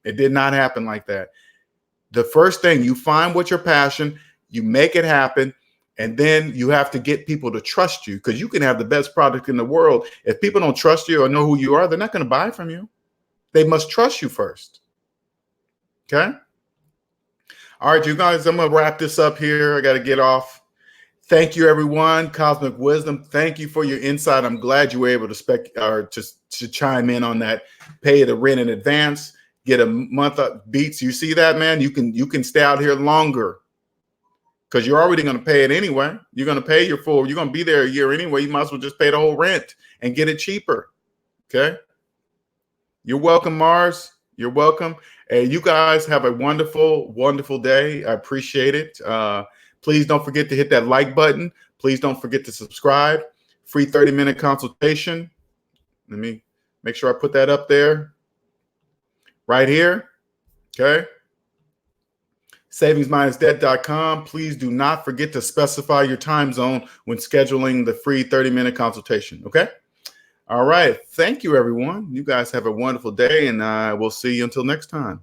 It did not happen like that. The first thing, you find what your passion, you make it happen, and then you have to get people to trust you, because you can have the best product in the world. If people don't trust you or know who you are, they're not going to buy from you. They must trust you first. Okay? All right, you guys, I'm going to wrap this up here. I got to get off. Thank you, everyone. Cosmic Wisdom, thank you for your insight. I'm glad you were able to chime in on that. Pay the rent in advance. Get a month up. Beats. You see that, man? You can stay out here longer. because you're already going to pay it anyway. You're going to pay your full. You're going to be there a year anyway. You might as well just pay the whole rent and get it cheaper. Okay. You're welcome, Mars. You're welcome. Hey, you guys have a wonderful, wonderful day. I appreciate it. Please don't forget to hit that like button. Please don't forget to subscribe. Free 30-minute consultation. Let me make sure I put that up there. Right here. Okay. SavingsMinusDebt.com. Please do not forget to specify your time zone when scheduling the free 30-minute consultation. Okay. All right. Thank you, everyone. You guys have a wonderful day, and we'll see you until next time.